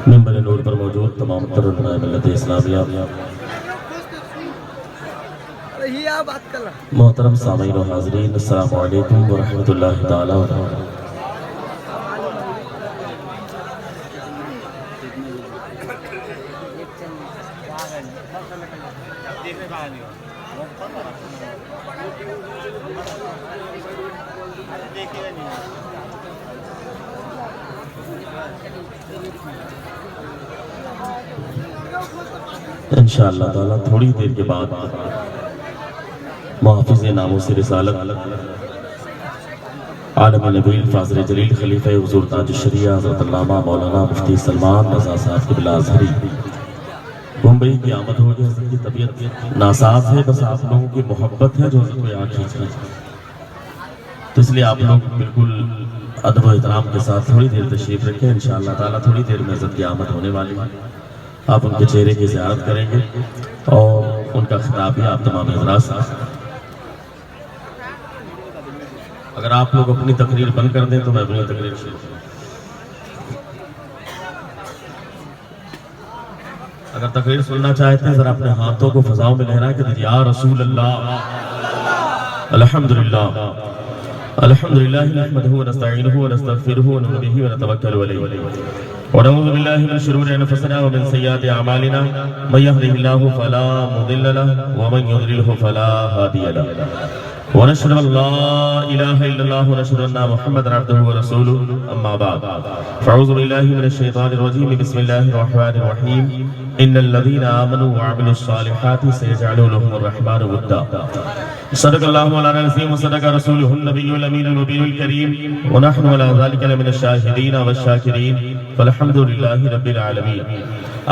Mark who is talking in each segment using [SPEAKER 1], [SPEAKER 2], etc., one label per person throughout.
[SPEAKER 1] منبر نور پر موجود تمام تر علماء ملت اسلامیہ، محترم سامعین و حاضرین، السلام علیکم ورحمۃ اللہ تعالی وبرکاتہ۔ انشاءاللہ تعالیٰ تھوڑی دیر کے بعد محافظ ناموس رسالت عالم نبیل فاضل جلیل خلیفہ حضور تاج الشریعہ حضرت علامہ مولانا مفتی سلمان رضا صاحب قبلہ ازہری ممبئی کی آمد ہو گئی۔ حضرت کی طبیعت ناساز ہے، بس آپ لوگوں کی محبت ہے جو حضرت کو یہاں کھینچ رہی ہے، تو اس لیے آپ لوگ بالکل ادب و احترام کے ساتھ تھوڑی دیر تشریف رکھیں۔ انشاءاللہ تعالیٰ تھوڑی دیر میں حضرت کی آمد ہونے والی ہے، آپ ان کے چہرے کی زیارت کریں گے اور ان کا خطاب بھی آپ تمام حضرات سے۔ اگر آپ لوگ اپنی تقریر بند کر دیں تو میں اپنی تقریر شروع کروں۔ اگر تقریر سننا چاہتے ہیں ذرا اپنے ہاتھوں کو فضاؤں میں لہرا کہ یا رسول اللہ، الحمدللہ الحمدللہ نحمدہ ونستعینہ ونستغفرہ ونؤمن بہ ونتوکل علیہ ونعوذ باللہ من شرور انفسنا ومن سیئات اعمالنا من یہدہ اللہ فلا مضل له ومن یضللہ فلا ہادی له ونشهد ان لا الہ الا اللہ ونشهد ان محمدا عبدہ ورسولہ اما بعد فاعوذ باللہ من الشیطان الرجیم بسم اللہ الرحمن الرحیم ان الذین آمنوا وعملوا الصالحات سیجعل لهم الرحمن ودا صدق اللہ مولانا العظیم وصدق رسولہ النبی الامین المبین الکریم ونحن علی ذلک لمن الشاہدین والشاکرین فالحمدللہ رب العالمین۔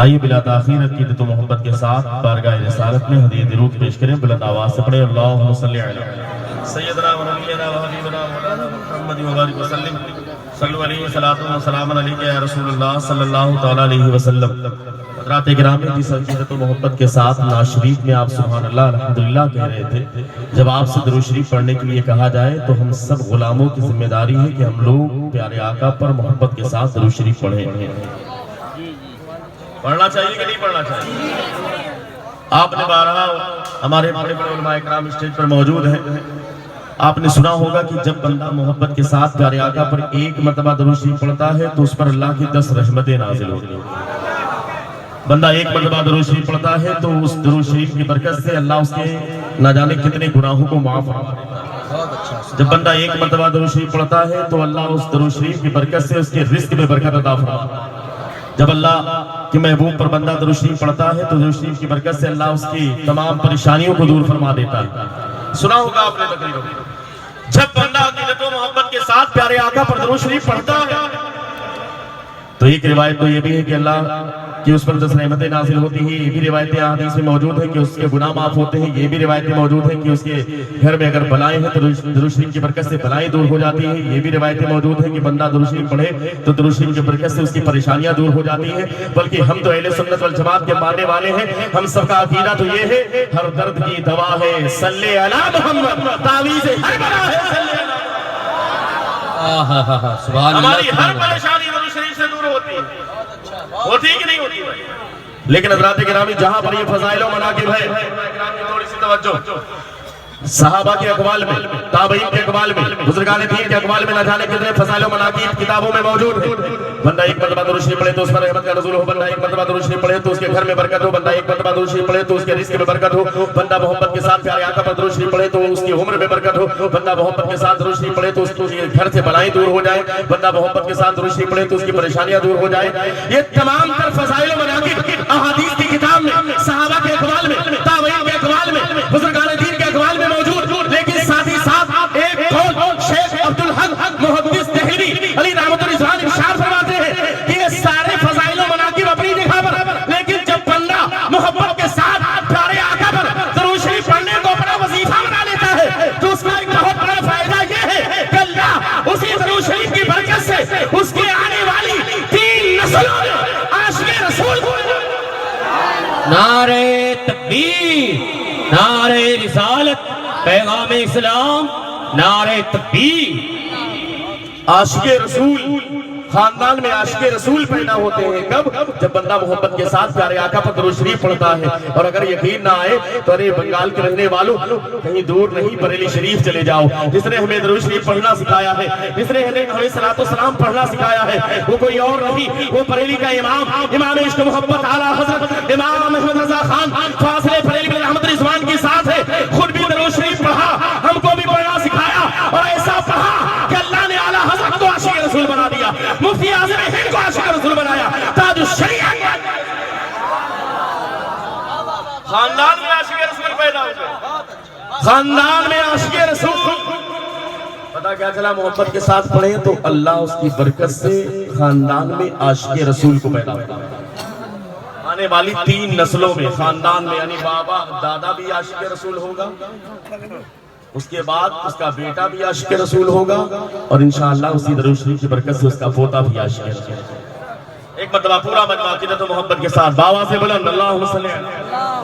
[SPEAKER 1] آئیے بلا تاخیر عقیدت و محبت کے ساتھ بارگاہ رسالت میں ہدیہ درود پیش کریں، بلند آواز سے پڑھیں اللہم صلی علی سیدنا و نبینا و حبیبنا مولانا محمد مبارک وسلم صلو علیہ وسلم وسلام علیکہ یا رسول اللہ صلی اللہ تعالیٰ علیہ وسلم۔ حضرات گرامی، جس عقیدت و محبت کے ساتھ نعت شریف میں آپ سبحان اللہ الحمدللہ کہہ رہے تھے، جب آپ سے درود شریف پڑھنے کے لیے کہا جائے تو ہم سب غلاموں کی ذمہ داری ہے کہ ہم لوگ پیارے آقا پر محبت کے ساتھ درود شریف پڑھیں۔ پڑھنا چاہیے کہ نہیں پڑھنا چاہیے؟ آپ نے بارہا ہمارے بڑے بڑے علماء اکرام اسٹیج پر موجود ہیں، آپ نے سنا ہوگا کہ جب بندہ محبت کے ساتھ پیارے آقا پر ایک مرتبہ درود شریف پڑھتا ہے تو اس پر اللہ کی 10 رحمتیں نازل ہوتی ہیں۔ بندہ ایک مرتبہ درود شریف پڑھتا ہے تو اس درود شریف کی برکت سے اللہ اس کے نہ جانے کتنے گناہوں کو معاف فرما دیتا ہے۔ جب بندہ ایک مرتبہ درود شریف پڑھتا ہے تو اللہ اس درود شریف کی برکت سے اس کے رزق میں برکت عطا فرماتا ہے۔ جب اللہ کے محبوب پر بندہ درود شریف پڑھتا ہے تو درود شریف کی برکت سے اللہ اس کی تمام پریشانیوں کو دور فرما دیتا ہے۔ سنا ہوگا آپ نے تقریر میں، جب بندہ عقیدت و محبت کے ساتھ پیارے آقا پر درود شریف پڑھتا ہے تو ایک روایت تو یہ بھی ہے کہ اللہ کہ اس پر 10 رحمتیں نازل ہوتی ہیں، یہ بھی روایتیں حدیث میں موجود ہیں کہ اس کے گناہ معاف ہوتے ہیں، یہ بھی روایتیں موجود ہیں کہ اس کے گھر میں اگر بلائیں ہیں تو درود شریف کی برکت سے بلائیں دور ہو جاتی ہیں، یہ بھی روایتیں موجود ہیں کہ بندہ درود شریف پڑھے تو درود شریف کی برکت سے اس کی پریشانیاں دور ہو جاتی ہیں۔ بلکہ ہم تو اہل سنت والجماعت کے ماننے والے ہیں، ہم سب کا عقیدہ تو یہ ہے ہر درد کی دوا ہے صلی علی محمد، تعویذ ہر بلا ہے صلی علی محمد۔ ہماری ہر پریشانی درود شریف سے دور ہوتی ہے، ہوتی کہ نہیں ہوتی؟ لیکن حضرات گرامی، جہاں پر یہ فضائل و مناقب ہے، تھوڑی سی توجہ، صحابہ کے اقوال میں، تابعین کے اقوال میں، بزرگان دین کے اقوال میں نہ جانے کتنے فضائل و مناقب کتابوں میں موجود ہیں۔ بندہ ایک مرتبہ درود شریف پڑھے تو اس پر رحمت کا نزول ہو، بندہ ایک مرتبہ درود شریف پڑھے تو اس کے گھر میں برکت ہو، بندہ ایک مرتبہ درود شریف پڑھے تو اس کے رزق میں برکت ہو، بندہ محبت کے ساتھ پیارے آقا پر درود شریف پڑھے تو اس کی عمر میں برکت ہو، بندہ محبت کے ساتھ درود شریف پڑھے تو اس کے گھر سے بلائیں دور ہو جائے، بندہ محبت کے ساتھ درود شریف پڑھے تو اس کی پریشانیاں دور ہو جائے۔ یہ تمام تر فضائل و مناقب احادیث کی کتاب میں، صحابہ کے اقوال میں، تابعین کے اقوال میں، بزرگان دین کے اقوال میں موجود، لیکن ساتھ ہی ساتھ ایک قول شیخ عبدالحق محدث دہلوی علی رحمۃ الرضوان ارشاد فرماتے ہیں کہ یہ سارے فضائل و مناقب اپنی جگہ پر، لیکن جب بندہ محبت کے ساتھ پیارے آقا پر درود شریف پڑھنے کو اپنا وظیفہ بنا لیتا ہے تو اس کا ایک بہت بڑا فائدہ یہ ہے کہ اللہ اسی درود شریف کی برکت سے اس کی آنے والی 3 نسلوں میں عاشق رسول کو
[SPEAKER 2] نعرہ تکبیر، نعرہ رسالت، پیغام اسلام، نعرہ تکبیر،
[SPEAKER 1] عاشق رسول خاندان میں عاشق رسول پیدا ہوتے ہیں کب؟ جب بندہ محبت کے ساتھ پیارے آقا پر درود شریف پڑھتا ہے. اور اگر یقین نہ آئے تو ارے بنگال کے رہنے والوں کہیں دور نہیں بریلی شریف چلے جاؤ. جس نے ہمیں درود شریف پڑھنا سکھایا ہے, جس نے ہمیں صلاۃ و سلام پڑھنا سکھایا ہے, وہ کوئی اور نہیں, وہ بریلی کا امام عشق محبت اعلیٰ حضرت امام احمد رضا خان فاضل بریلی بن احمد رضوان کی ساتھ ہے. خود بھی درود شریف پڑھا, ہم کو بھی پڑھنا سکھایا, اور ایسا پڑھا کہ اللہ نے اعلیٰ حضرت کو عاشق رسول بنا دیا, مفتی اعظم ہند کو عاشق رسول بنایا, تاج الشریعت. خاندان میں عاشق رسول پیدا ہوا, خاندان میں عاشق رسول. پتہ کیا چلا, محبت کے ساتھ پڑھیں تو اللہ اس کی برکت سے خاندان میں عاشق رسول کو پیدا ہوتا ہے. آنے والی 3 نسلوں میں خاندان میں یعنی بابا دادا بھی عاشق رسول ہوگا, اس کے بعد اس کا بیٹا بھی عاشق رسول ہوگا, اور انشاءاللہ اسی درود شریف کی برکت سے اس کا پوتا بھی عاشق رسول ہوگا. ایک مرتبہ پورا مجمع عقیدت و محبت کے ساتھ باوا سے بلند اللہم صلی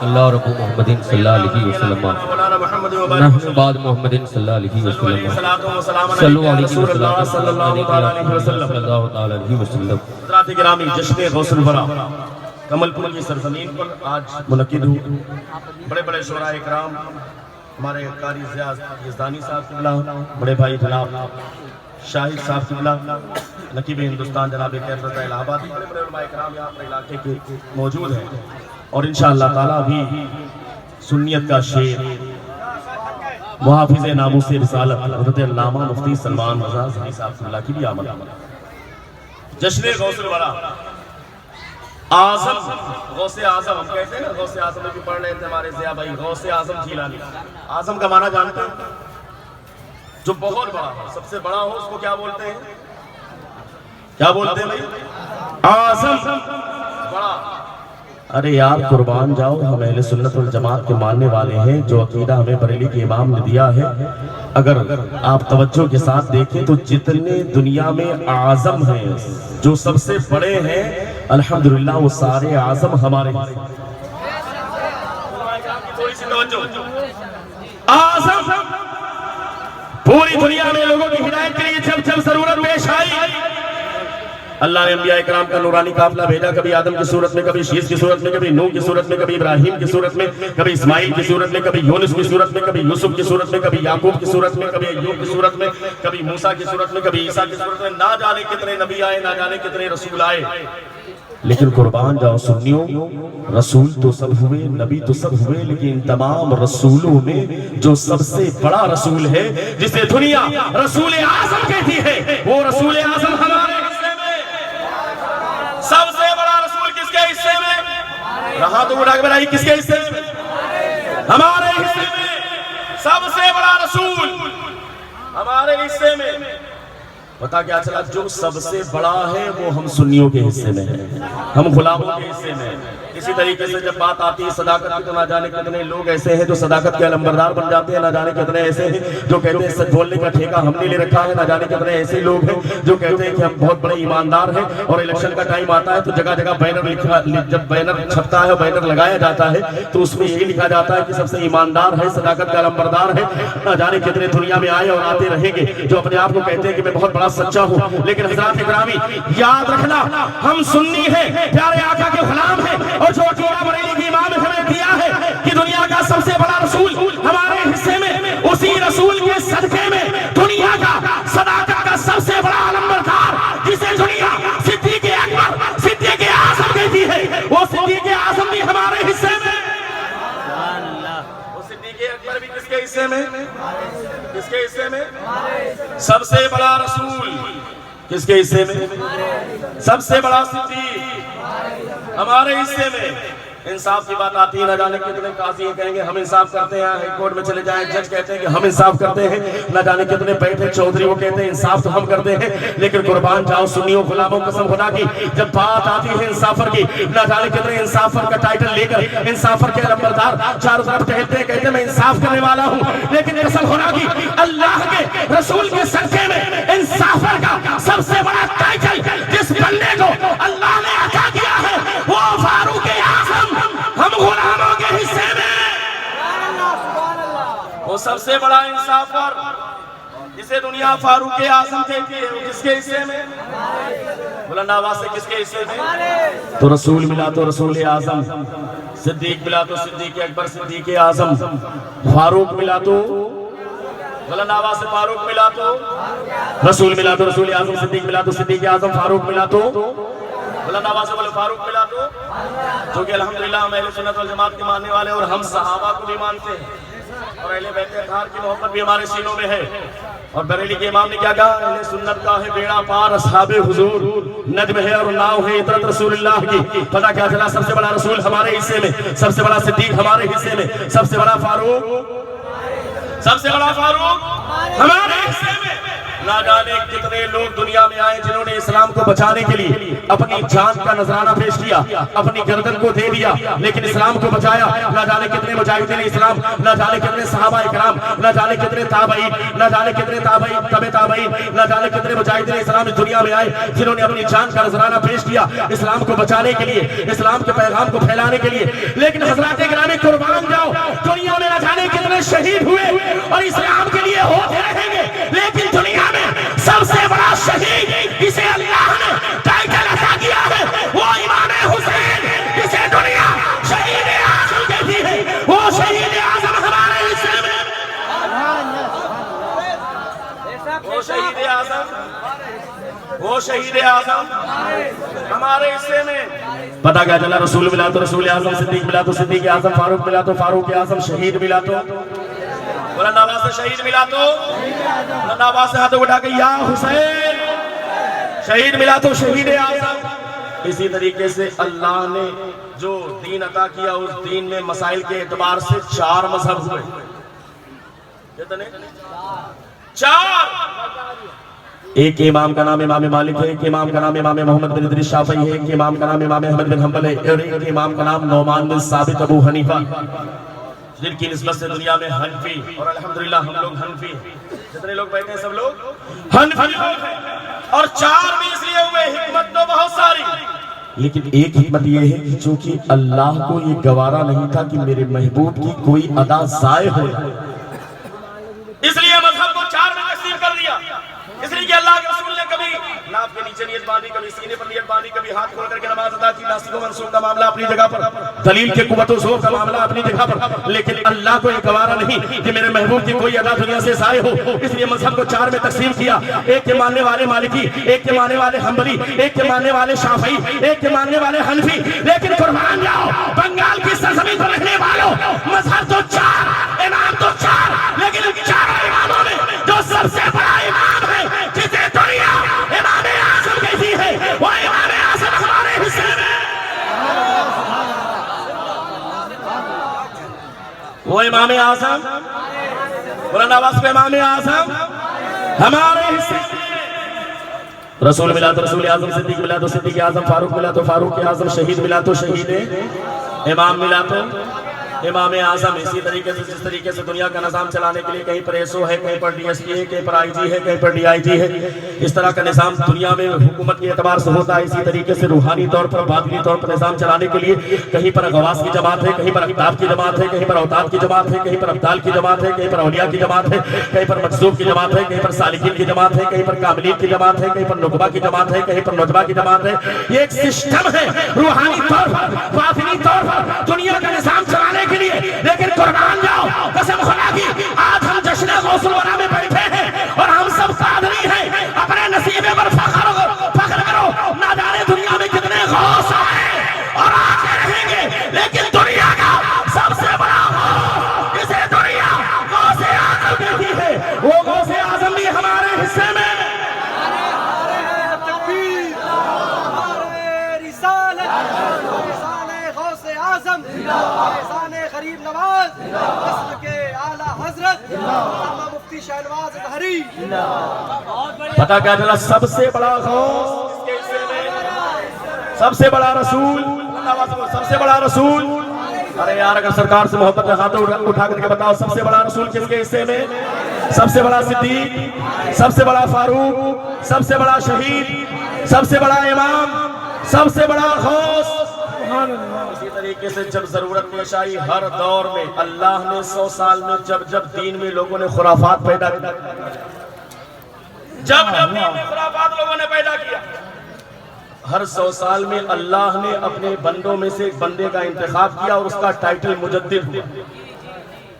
[SPEAKER 2] اللہ رب محمد صلی اللہ علیہ وسلم نحن بعد محمد صلی اللہ علیہ وسلم صلو علیہ وسلم
[SPEAKER 1] صلی اللہ علیہ وسلم. حضرات گرامی, جشن غوث الورا کمل پور کی سرزمین پر آج منعقد ہوئی. بڑے بڑے شعراء اکرام, ہمارے قاری ضیاء یزدانی صاحب قبلہ, بڑے بھائی جناب شاہد صاحب قبلہ, نقیب ہندوستان جناب کیفرت الہ آبادی, بڑے بڑے علماء اکرام یہاں پر علاقے کے موجود ہیں. اور انشاءاللہ تعالیٰ بھی سنیت کا شیر محافظ ناموس رسالت حضرت علامہ مفتی سلمان رضا ظفری صاحب قبلہ کی بھی آمد. جشن غوث الورا اعظم, غوث اعظم ہم کہتے ہیں نا, غوث اعظم میں بھی پڑھ رہے تھے ہمارے ضیاء بھائی, غوث اعظم جیلانی. اعظم کا معنی جانتے ہیں؟ جو بہت بڑا ہو, سب سے بڑا ہو, اس کو کیا بولتے ہیں؟ کیا بولتے ہیں بھائی؟ اعظم, بڑا. ارے یار قربان جاؤ, ہم اہل سنت والجماعت کے ماننے والے ہیں. جو عقیدہ ہمیں بریلی کے امام نے دیا ہے, اگر آپ توجہ کے ساتھ دیکھیں تو جتنے دنیا میں اعظم ہیں, جو سب سے بڑے ہیں, الحمدللہ وہ سارے اعظم ہمارے ہیں. تھوڑی سی توجہ. اعظم پوری دنیا میں لوگوں کی ہدایت کے لیے جب جب ضرورت پیش آئی, اللہ نے انبیاء اکرام کا نورانی قافلہ بھیجا. کبھی آدم کی صورت میں, کبھی شیس کی صورت میں, کبھی نوح کی صورت میں, کبھی ابراہیم کی صورت میں, کبھی اسماعیل کی صورت میں, کبھی یونس کی صورت میں, کبھی یوسف کی صورت میں, کبھی یعقوب کی صورت میں, کبھی ایوب کی صورت میں, کبھی موسیٰ کی صورت میں, کبھی عیسیٰ کی صورت میں. نہ جانے کتنے نبی آئے, نہ جانے کتنے رسول آئے. لیکن قربان جاؤ سنیوں, رسول تو سب ہوئے, نبی تو سب ہوئے, لیکن تمام رسولوں میں جو سب سے بڑا رسول ہے, جسے دنیا رسول اعظم کہتی ہے, وہ رسول اعظم ہمارے حصے میں. سب سے بڑا رسول کس کے حصے میں؟ رہا تو اٹھا کے بتائیے, کس کے حصے میں؟ ہمارے حصے میں. سب سے بڑا رسول ہمارے حصے میں. پتا کیا چلا, جو سب سے بڑا ہے وہ ہم سنیوں کے حصے میں ہیں, ہم غلاموں کے حصے میں. اسی طریقے سے جب بات آتی ہے صداقت کی, تو نہ جانے کتنے لوگ ایسے ہیں جو صداقت کے علمبردار بن جاتے ہیں, نہ جانے کتنے ایسے ہیں جو کہتے ہیں سچ بولنے کا ٹھیکہ ہم نے لے رکھا ہے, نہ جانے کتنے ایسے لوگ ہیں جو کہتے ہیں کہ ہم بہت بڑے ایماندار ہیں. اور الیکشن کا ٹائم آتا ہے تو جگہ جگہ بینر, جب بینر چھپتا ہے, بینر لگایا جاتا ہے, تو اس میں یہی لکھا جاتا ہے کہ سب سے ایماندار ہے, صداقت کا علمبردار ہے. نہ جانے کتنے دنیا میں آئے اور آتے رہیں گے جو اپنے آپ کو کہتے ہیں کہ میں بہت بڑا سچا ہوں. لیکن حضرات اکرامی یاد رکھنا, ہم سنی ہیں, پیارے آقا کے غلام ہیں, اور جو عقیدہ بریلی کے امام نے ہمیں دیا ہے کہ دنیا کا سب سے بڑا رسول ہمارے حصے میں, اسی رسول کے صدقے میں دنیا کا صداقت کا سب سے بڑا علمبردار, جسے دنیا صدیق اکبر, صدیق اعظم کہتی ہے, وہ صدیق اعظم بھی ہمارے حصے میں. وہ صدیق اکبر بھی کس کے حصے میں؟ کس کے حصے میں؟ سب سے بڑا رسول کس کے حصے میں؟ سب سے بڑا صدیق ہمارے حصے میں. انصاف کی بات آتی ہے, نہ جانے کتنے قاضی کہیں گے ہم انصاف کرتے ہیں, ہائی کورٹ میں چلے جائیں جج کہتے ہیں کہ ہم انصاف کرتے ہیں, نہ جانے کتنے بیٹھے چودھری وہ کہتے ہیں انصاف تو ہم کرتے ہیں. لیکن قربان جاؤ سنیوں غلاموں قسم خدا کی, جب بات آتی ہے انصافر کی, نہ جانے کتنے انصافر کا ٹائٹل لے کر انصافر کے علمبردار چاروں طرف ٹہلتے ہیں, کہتے ہیں میں انصاف کرنے والا ہوں. لیکن قسم خدا کی, اللہ کے رسول کے صدقے میں انصافر کا سب سے بڑا ٹائٹل جس بندے کو اللہ نے عطا کیا ہے وہ فاروق اعظم, ہم غلاموں کے حصے میں. وہ سب سے بڑا انصافر جسے دنیا فاروق اعظم کہتی ہے, وہ کس کے حصے میں؟ بلند آواز سے کس کے حصے میں؟ تو رسول ملا تو رسول اعظم، صدیق ملا تو صدیق اکبر صدیق اعظم، فاروق ملا تو بلند آواز سے فاروق ملا تو رسول ملا تو رسول اعظم، صدیق ملا تو صدیق اعظم، فاروق ملا تو بلند آواز سے بولے فاروق ملا تو، جو کہ الحمدللہ ہم اہل سنت والجماعت کے ماننے والے اور ہم صحابہ کو بھی مانتے ہیں اور اہل بیت اطہار کی محبت بھی ہمارے سینوں میں ہے۔ اور بریلی کے امام نے کیا کہا؟ اہل سنت کا ہے بیڑا پار، اصحاب حضور نجم ہے اور ناؤ ہے عطرت رسول اللہ کی۔ پتہ کیا چلا؟ سب سے بڑا رسول ہمارے حصے میں، سب سے بڑا صدیق ہمارے حصے میں، سب سے بڑا فاروق ہمارے حصے میں۔ نہ جانے کتنے لوگ دنیا میں آئے جنہوں نے اسلام کو بچانے کے لیے اپنی جان کا نذرانہ پیش کیا، اپنی گردن کو دے دیا، لیکن اسلام کو بچایا۔ نہ جانے کتنے مجاہدین اسلام، نہ جانے کتنے صحابہ اکرام، نہ جانے کتنے تابعین، نہ جانے کتنے تبع تابعین، نہ جانے کتنے مجاہدین اسلام اس دنیا میں آئے جنہوں نے اپنی جان کا نذرانہ پیش کیا اسلام کو بچانے کے لیے، اسلام کے پیغام کو پھیلانے کے لیے۔ لیکن حضرات گرامی قربان جاؤ، دنیا میں نہ جانے کتنے شہید ہوئے اور اسلام کے لیے ہوتے رہیں گے، لیکن دنیا میں سب سے بڑا شہید جسے اللہ نے ٹائٹل عطا کیا ہے وہ امام حسین، جسے دنیا شہید اعظم کہتی ہے، وہ شہید اعظم ہمارے حصے میں، وہ شہید اعظم ہمارے حصے میں۔ پتہ کیا چلا؟ رسول ملا تو رسول اعظم، صدیق ملا تو صدیق اعظم، فاروق ملا تو فاروق اعظم، شہید ملا تو بلند آواز سے شہید ملا تو بلند آواز سے ہاتھ اٹھا کے یا حسین، شہید ملا تو شہید اعظم۔ اسی طریقے سے اللہ نے جو دین عطا کیا اس دین میں مسائل کے اعتبار سے 4 مذہب ہوئے۔ کتنے؟ 4۔ ایک امام کا نام امام مالک ہے، ایک امام کا نام امام محمد بن ادریس شافعی ہے، ایک امام کا نام امام احمد بن حنبل ہے، اور ایک امام کا نام نعمان بن ثابت ابو حنیفہ، جن کی نسبت سے دنیا میں حنفی، اور الحمدللہ ہم لوگ حنفی ہیں، جتنے لوگ بیٹھے ہیں سب لوگ حنفی لوگ ہیں۔ اور 4 بھی اس لیے ہوئے، حکمت تو بہت ساری، لیکن ایک حکمت یہ ہے کہ چونکہ اللہ کو یہ گوارا نہیں تھا کہ میرے محبوب کی کوئی ادا ضائع ہو جائے، اس لیے مذہب کو 4 میں تقسیم کر دیا۔ اس لیے کہ اللہ کے رسول نے کبھی ناف کے نیچے نیت باندھی، کبھی سینے پر نیت باندھی، کبھی ہاتھ کھول کر کے نماز ادا کی۔ ناسخ و منسوخ کا معاملہ اپنی جگہ پر، دلیل کے قوت و زور کا معاملہ اپنی جگہ پر، لیکن اللہ کو یہ گوارا نہیں کہ میرے محبوب کی کوئی ادا دنیا سے ضائع ہو، اس لیے مذہب کو 4 میں تقسیم کیا۔ ایک کے ماننے والے مالکی، ایک کے ماننے والے حنبلی، ایک کے ماننے والے شافعی، ایک کے ماننے والے حنفی۔ لیکن قربان جاؤ بنگال کی سرزمین پر رہنے والوں، مذہب تو 4، امام تو 4، لیکن 4 اماموں میں جو سب سے بڑا امام ہے جسے دنیا امام اعظم کہتی ہے وہ امام اعظم ہمارے حصے میں، وہ امام اعظم، بلند آواز پہ امام اعظم ہمارے حصے میں۔ رسول ملا تو رسول اعظم، صدیق ملا تو صدیق اعظم، فاروق ملا تو فاروق اعظم، شہید ملا تو شہید امام ملا تو امام اعظم۔ اسی طریقے سے جس طریقے سے دنیا کا نظام چلانے کے لیے کہیں پر ایس او ہے، کہیں پر ڈی ایس پی ہے، کہیں پر آئی جی ہے، کہیں پر ڈی آئی جی ہے، اس طرح کا نظام دنیا میں حکومت کے اعتبار سے ہوتا ہے۔ اسی طریقے سے روحانی طور پر، باطنی طور پر نظام چلانے کے لیے کہیں پر غواص کی جماعت ہے، کہیں پر اقطاب کی جماعت ہے، کہیں پر اوتاد کی جماعت ہے، کہیں پر ابدال کی جماعت ہے، کہیں پر اولیاء کی جماعت ہے، کہیں پر مجذوب کی جماعت ہے، کہیں پر سالکین کی جماعت ہے، کہیں پر کاملین کی جماعت ہے، کہیں پر نقبہ کی جماعت ہے، کہیں پر نجبہ کی جماعت ہے۔ یہ ایک سسٹم ہے روحانی طور پر، باطنی طور پر دنیا کا نظام چلانے کے لیے۔ لیکن قربان جاؤ قسم خدا کی، آج ہم جشن غوث الورا میں بیٹھے ہیں اور ہم سب قادری ہیں، اپنے نصیبے پر فخر کرو۔ نہ جانے دنیا میں کتنے غوث آئے اور آتے رہیں گے، لیکن دنیا کا سب سے بڑا غوث جسے دنیا غوث اعظم کہتی ہے وہ غوث اعظم بھی ہمارے حصے میں۔
[SPEAKER 3] غریب نواز نسل کے اعلیٰ حضرت علامہ مفتی شہنواز اظہری۔
[SPEAKER 1] پتہ کیا چلا؟ سب سے بڑا غوث، سب سے بڑا رسول، سب سے بڑا رسول۔ ارے یار اگر سرکار سے محبت ہے ہاتھ اٹھا کر کے بتاؤ سب سے بڑا رسول کس کے حصے میں؟ سب سے بڑا صدیق، سب سے بڑا فاروق، سب سے بڑا شہید، سب سے بڑا امام، سب سے بڑا غوث۔ اسی طریقے سے جب ضرورت پیش آئی ہر دور میں اللہ نے 100 سال میں جب دین میں لوگوں نے خرافات پیدا کیا، جب دین میں خرافات لوگوں نے پیدا کیا، ہر 100 سال میں اللہ نے اپنے بندوں میں سے ایک بندے کا انتخاب کیا اور اس کا ٹائٹل مجدد ہوا۔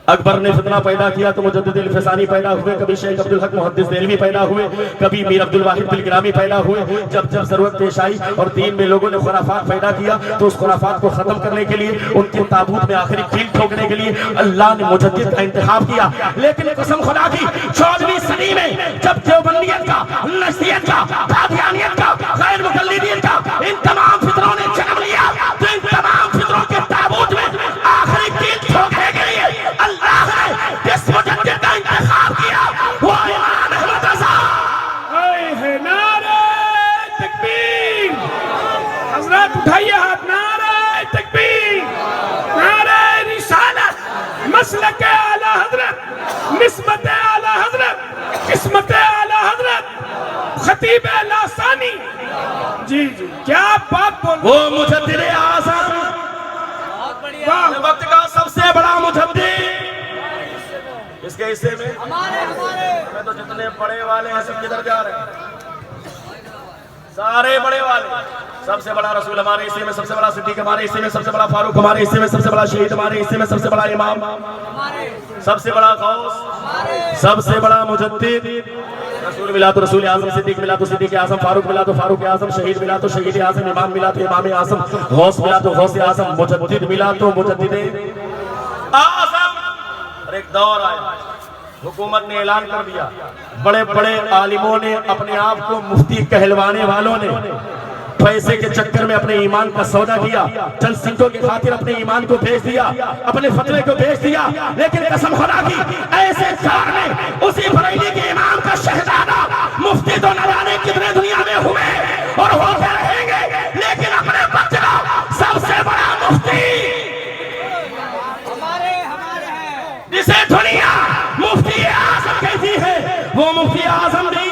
[SPEAKER 1] اکبر نے فتنہ پیدا کیا تو مجدد الفسانی پیدا ہوئے، کبھی شیخ عبدالحق محدث دہلوی پیدا ہوئے، کبھی میر عبدالواحد بلگرامی پیدا ہوئے۔ جب جب ضرورت پیش آئی اور دین میں لوگوں نے خرافات پیدا کیا تو اس خرافات کو ختم کرنے کے لیے، ان کے تابوت میں آخری کیل ٹھوکنے کے لیے اللہ نے مجدد کا انتخاب کیا۔ لیکن قسم خدا کی 14ویں صدی میں جب دیوبندیت کا، نشریت کا، قادیانیت کا، غیر مقلدیت کا ان تمام فطروں نے جنم لیا تو ان تمام فطروں کے تابوت میں آخری کیل ٹھوکنے کے لیے اللہ نے جس مجدد کا انتخاب کیا وہ امام احمد رضا۔
[SPEAKER 4] اے نعرہ تکبیر! حضرات اٹھائیے ہاتھ، نعرہ تکبیر، نعرہ رسالت، مسلک اعلیٰ حضرت، نسبت اعلیٰ حضرت، قسمت اعلیٰ حضرت، خطیب لاثانی۔ جی جی کیا بات بول
[SPEAKER 1] وہ مجدد اعظم، وقت کا سب سے بڑا مجدد، اس کے حصے میں ہمیں تو جتنے بڑے والے ہیں سب کدھر جا رہے ہیں؟ سارے بڑے والے۔ سب سے بڑا رسول ہمارے حصے میں، سب سے بڑا صدیق ہمارے حصے میں، سب سے بڑا فاروق ہمارے حصے میں، سب سے بڑا شہید ہمارے حصے میں، سب سے بڑا امام، سب سے بڑا غوث، سب سے بڑا مجدد۔ رسول ملا تو رسول اعظم، صدیق ملا تو صدیق اعظم، فاروق ملا تو فاروق اعظم، شہید ملا تو شہید اعظم، امام ملا تو امام اعظم، غوث ملا تو غوث اعظم، مجدد ملا تو مجدد اعظم۔ اور ایک دور آیا، حکومت نے اعلان کر دیا، بڑے بڑے عالموں نے، اپنے آپ کو مفتی کہلوانے والوں نے پیسے کے چکر میں اپنے ایمان کا سودا کیا، چند سنٹوں کی خاطر اپنے ایمان کو بیچ دیا، اپنے فتوے کو بیچ دیا۔ لیکن قسم خدا کی ایسے دور میں اسی بریلی کے امام کا شہزادہ مفتی تو نہ جانے کتنے دنیا میں ہوئے اور ہوتے رہیں گے، لیکن اپنے وقت کا سب سے بڑا مفتی جسے دنیا مفتی اعظم کہتی ہے، وہ مفتی اعظم بھی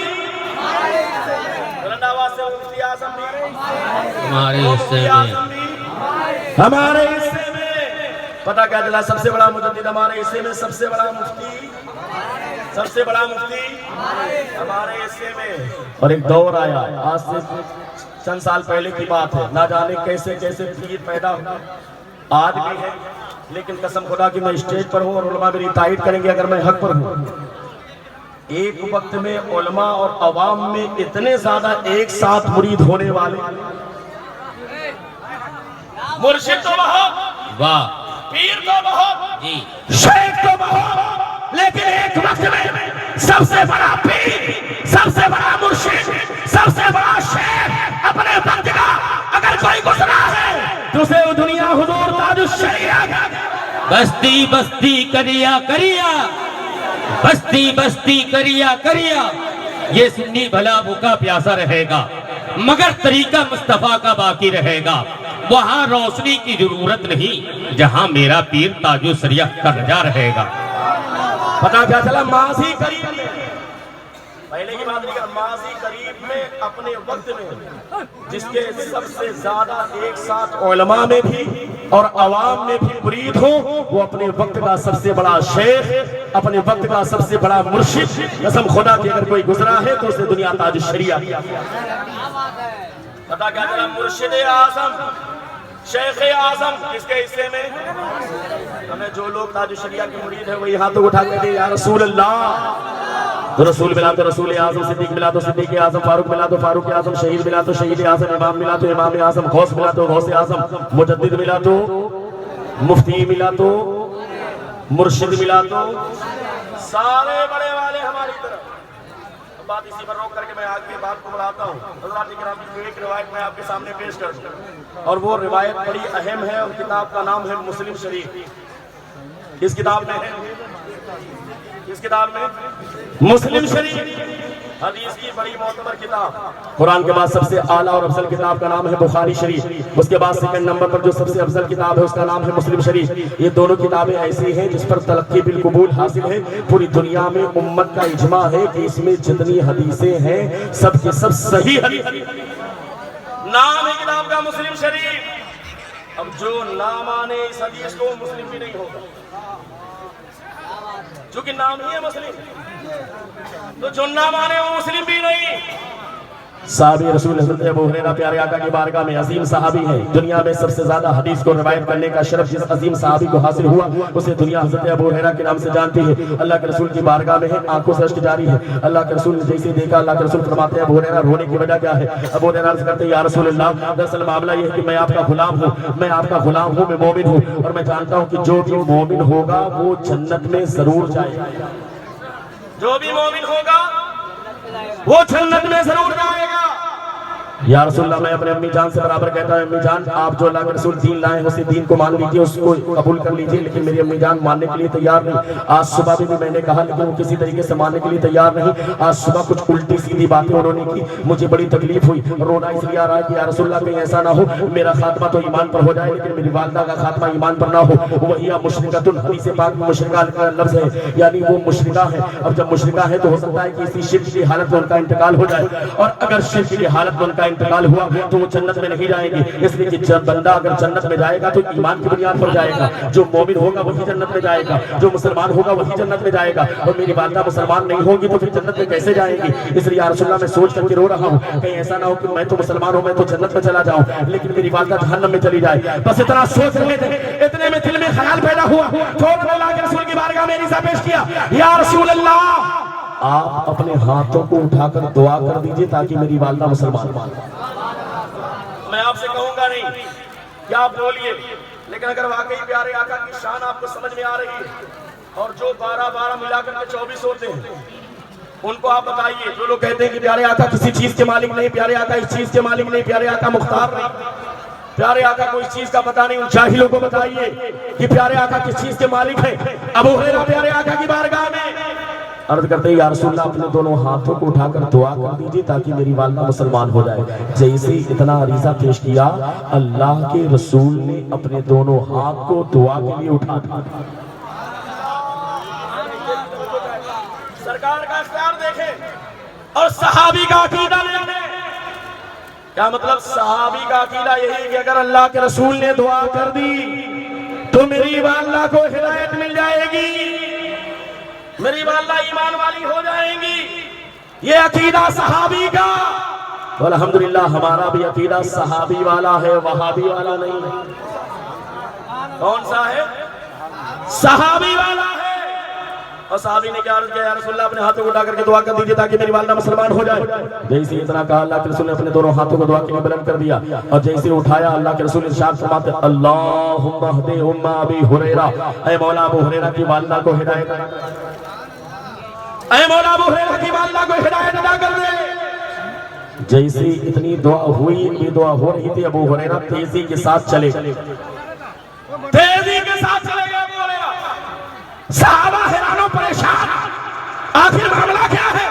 [SPEAKER 2] ہمارے حصے میں،
[SPEAKER 1] ہمارے حصے میں پتہ کیا چلا؟ سب سے بڑا مجدد ہمارے حصے میں، سب سے بڑا مفتی، سب سے بڑا مفتی ہمارے حصے میں۔ اور ایک دور آیا، آج سے چند سال پہلے کی بات ہے، نہ جانے کیسے کیسے پیر پیدا ہوا، آج بھی ہے، لیکن قسم خدا کی میں اسٹیج پر ہوں اور علماء میری تائید کریں گے اگر میں حق پر ہوں۔ ایک وقت میں علماء اور عوام میں اتنے زیادہ ایک ساتھ مرید ہونے والے، مرشد تو بہت،
[SPEAKER 2] واہ
[SPEAKER 1] پیر تو بہت،
[SPEAKER 2] جی،
[SPEAKER 1] شیخ تو بہت، لیکن ایک وقت میں سب سے بڑا پیر، سب سے بڑا مرشد، سب سے بڑا شیخ اپنے وقت کا اگر کوئی گزرا ہے تو اسے دنیا حضور تاج الشریعت
[SPEAKER 2] بستی بستی کریا کریا، بستی بستی کریا کریا، یہ سنی بھلا بھوکا پیاسا رہے گا مگر طریقہ مصطفیٰ کا باقی رہے گا۔ وہاں روشنی کی ضرورت نہیں جہاں میرا پیر تاج الشریعت کا رجا رہے گا۔
[SPEAKER 1] پتہ کیا چلا؟ ماضی قریب میں، پہلے کی بات نہیں کر، ماضی قریب میں اپنے وقت میں جس کے سب سے زیادہ ایک ساتھ علماء میں بھی اور عوام میں بھی مرید ہوں، وہ اپنے وقت کا سب سے بڑا شیخ، اپنے وقت کا سب سے بڑا مرشد، قسم خدا کی اگر کوئی گزرا ہے تو اسے دنیا تاج الشریعت۔ پتہ کیا چلا؟ مرشد اعظم، شیخ اعظم کس کے حصے میں؟ ہمیں جو لوگ تاج الشریعت کے مرید ہیں وہی ہاتھوں اٹھا کے دیں یا رسول اللہ۔ تو رسول ملا تو رسول اعظم، صدیق ملا تو صدیق اعظم، فاروق ملا تو فاروق اعظم، شہید ملا تو شہید اعظم، امام ملا تو امام اعظم، غوث ملا تو غوث اعظم، مجدد ملا تو مفتی ملا تو مرشد ملا تو سارے بڑے والے ہماری طرف۔ بات اسی پر روک کر کے میں آگے بات کو بڑھاتا ہوں۔ حضرات کرام کی ایک روایت میں آپ کے سامنے پیش کر دوں اور وہ روایت بڑی اہم ہے اور کتاب کا نام ہے مسلم شریف۔ اس کتاب میں ہے، اس کتاب میں مسلم شریف حدیث کی بڑی معتبر کتاب، قرآن کے بعد سب سے اعلیٰ اور افضل کتاب کا نام ہے بخاری شریف، اس کے بعد سیکنڈ نمبر پر جو سب سے افضل کتاب ہے اس کا نام ہے مسلم شریف۔ یہ دونوں کتابیں ایسی ہیں جس پر تلقی بالقبول حاصل ہے، پوری دنیا میں امت کا اجماع ہے کہ اس میں جتنی حدیثیں ہیں سب کے سب صحیح حدیث۔ نام ہے کتاب کا مسلم شریف۔ اب جو نہ مانے اس حدیث کو مسلم بھی نہیں ہوگا، چونکہ نام ہی ہے مسلم، تو جو نہ مانے وہ مسلم بھی نہیں۔ صحابی رسول حضرت ابو ہریرہ پیارے آقا کی بارگاہ میں عظیم صحابی ہیں. دنیا میں سب سے زیادہ حدیث کو روایت کرنے کا شرف جس عظیم صحابی کو حاصل ہوا اسے دنیا حضرت ابو ہریرہ کے نام سے جانتی ہے. اللہ کے رسول کی بارگاہ میں ہے, آنکھوں سے اشک جاری ہے. اللہ کے رسول نے جیسے دیکھا, اللہ کے رسول فرماتے ہیں ابو ہریرہ رونے کی وجہ کیا ہے؟ ابو ہریرہ عرض کرتے ہیں یا رسول اللہ, دراصل معاملہ یہ ہے کہ میں آپ کا غلام ہوں, میں مومن ہوں, اور میں جانتا ہوں کہ جو بھی مومن ہوگا وہ جنت میں ضرور جائے گا. جو بھی مومن ہوگا وہ جنت میں ضرور جائے گا. یا رسول اللہ, میں اپنے امی جان سے برابر کہتا ہوں, امی جان آپ جو اللہ کے رسول دین لائے ہیں اسی دین کو مان لیجئے, اس کو قبول کر لیجئے. لیکن میری امی جان ماننے کے لیے تیار نہیں. آج صبح بھی میں نے کہا لیکن وہ کسی طریقے سے ماننے کے لیے تیار نہیں. آج صبح کچھ الٹی سیدھی باتیں انہوں نے کی, مجھے بڑی تکلیف ہوئی. رونا اس لیے آ رہا ہے کہ یا رسول اللہ کہیں ایسا نہ ہو میرا خاتمہ تو ایمان پر ہو جائے لیکن میری والدہ کا خاتمہ ایمان پر نہ ہو. وہی مشرکۃ, حدیث پاک میں مشرکہ کا لفظ ہے, یعنی وہ مشرکہ ہے. اب جب مشرکہ ہے تو ہو سکتا ہے کہ اسی شرک کی حالت میں ان کا انتقال ہو جائے, اور اگر شرک کی حالت میں ان کا انتقال ہوا تو وہ جنت میں نہیں جائیں گے. اس لیے کہ جب بندہ اگر جنت میں جائے گا تو ایمان کی بنیاد پر جائے گا. جو مومن ہوگا وہی جنت میں جائے گا, جو مسلمان ہوگا وہی جنت میں جائے گا. اور میری والدہ مسلمان نہیں ہوگی تو پھر جنت میں کیسے جائیں گی؟ اس لیے یا رسول اللہ میں سوچ کر کے رو رہا ہوں کہیں ایسا نہ ہو کہ میں تو مسلمان ہوں, میں تو جنت میں چلا جاؤں لیکن میری والدہ جہنم میں چلی جائے. بس اتنا سوچ رہے تھے, اتنے میں دل میں خیال پیدا ہوا, فوراً اللہ کے رسول کی بارگاہ میں عریضہ پیش کیا, یا رسول اللہ آپ اپنے ہاتھوں کو اٹھا کر دعا کر دیجئے تاکہ میری والدہ مسلمان مان. میں آپ سے کہوں گا نہیں کہ آپ بولیے, لیکن اگر واقعی پیارے آقا کی شان آپ کو سمجھ میں آ رہی ہے اور جو 12 ملا کر کے 24 ہوتے ہیں ان کو آپ بتائیے. جو لوگ کہتے ہیں کہ پیارے آقا کسی چیز کے مالک نہیں, پیارے آقا اس چیز کے مالک نہیں, پیارے آقا مختار نہیں, پیارے آقا کو اس چیز کا پتہ نہیں, ان جاہلوں کو بتائیے کہ پیارے آقا کس چیز کے مالک ہیں. ابو ہریرہ پیارے آقا کی بارگاہ میں عرض کرتے ہیں یا رسول اللہ اپنے دونوں ہاتھوں کو اٹھا کر دعا کر دیجئے تاکہ میری والدہ مسلمان ہو جائے. جیسے اتنا عریضہ پیش کیا, اللہ کے رسول نے اپنے دونوں ہاتھ کو دعا کے لیے اٹھا دیا. سرکار کا اختیار دیکھیں اور صحابی کا عقیدہ دیکھیں. کیا مطلب؟ صحابی کا عقیدہ یہی کہ اگر اللہ کے رسول نے دعا کر دی تو میری والدہ کو ہدایت مل جائے گی, میری والدہ ایمان والی ہو جائیں گی. یہ عقیدہ صحابی کا. والحمدللہ ہمارا بھی عقیدہ صحابی والا ہے, وہابی والا نہیں ہے. کون سا ہے؟ صحابی والا ہے. اور صحابی نے کیا عرض کیا, یا رسول اللہ اپنے ہاتھوں کو اٹھا کر کے دعا کر دیجئے تاکہ میری والدہ مسلمان ہو جائے. جیسے اتنا کہا اللہ کے رسول نے اپنے دونوں ہاتھوں کو دعا کے لیے بلند کر دیا, اور جیسے اٹھایا اللہ کے رسول ارشاد فرماتے اللہم اہد ام ابی ہریرہ, اے مولا ابو ہریرہ کی والدہ کو ہدایت, اے مولا ابو ہریرہ کی والدہ کو ہدایت عطا کر دے. جیسے اتنی دعا ہوئی, یہ دعا ہو رہی تھی, ابو ہریرہ تیزی کے ساتھ چلے گئے, تیزی کے ساتھ چلے گئے ابو ہریرہ. صحابہ حیران پریشان, آخر معاملہ کیا ہے؟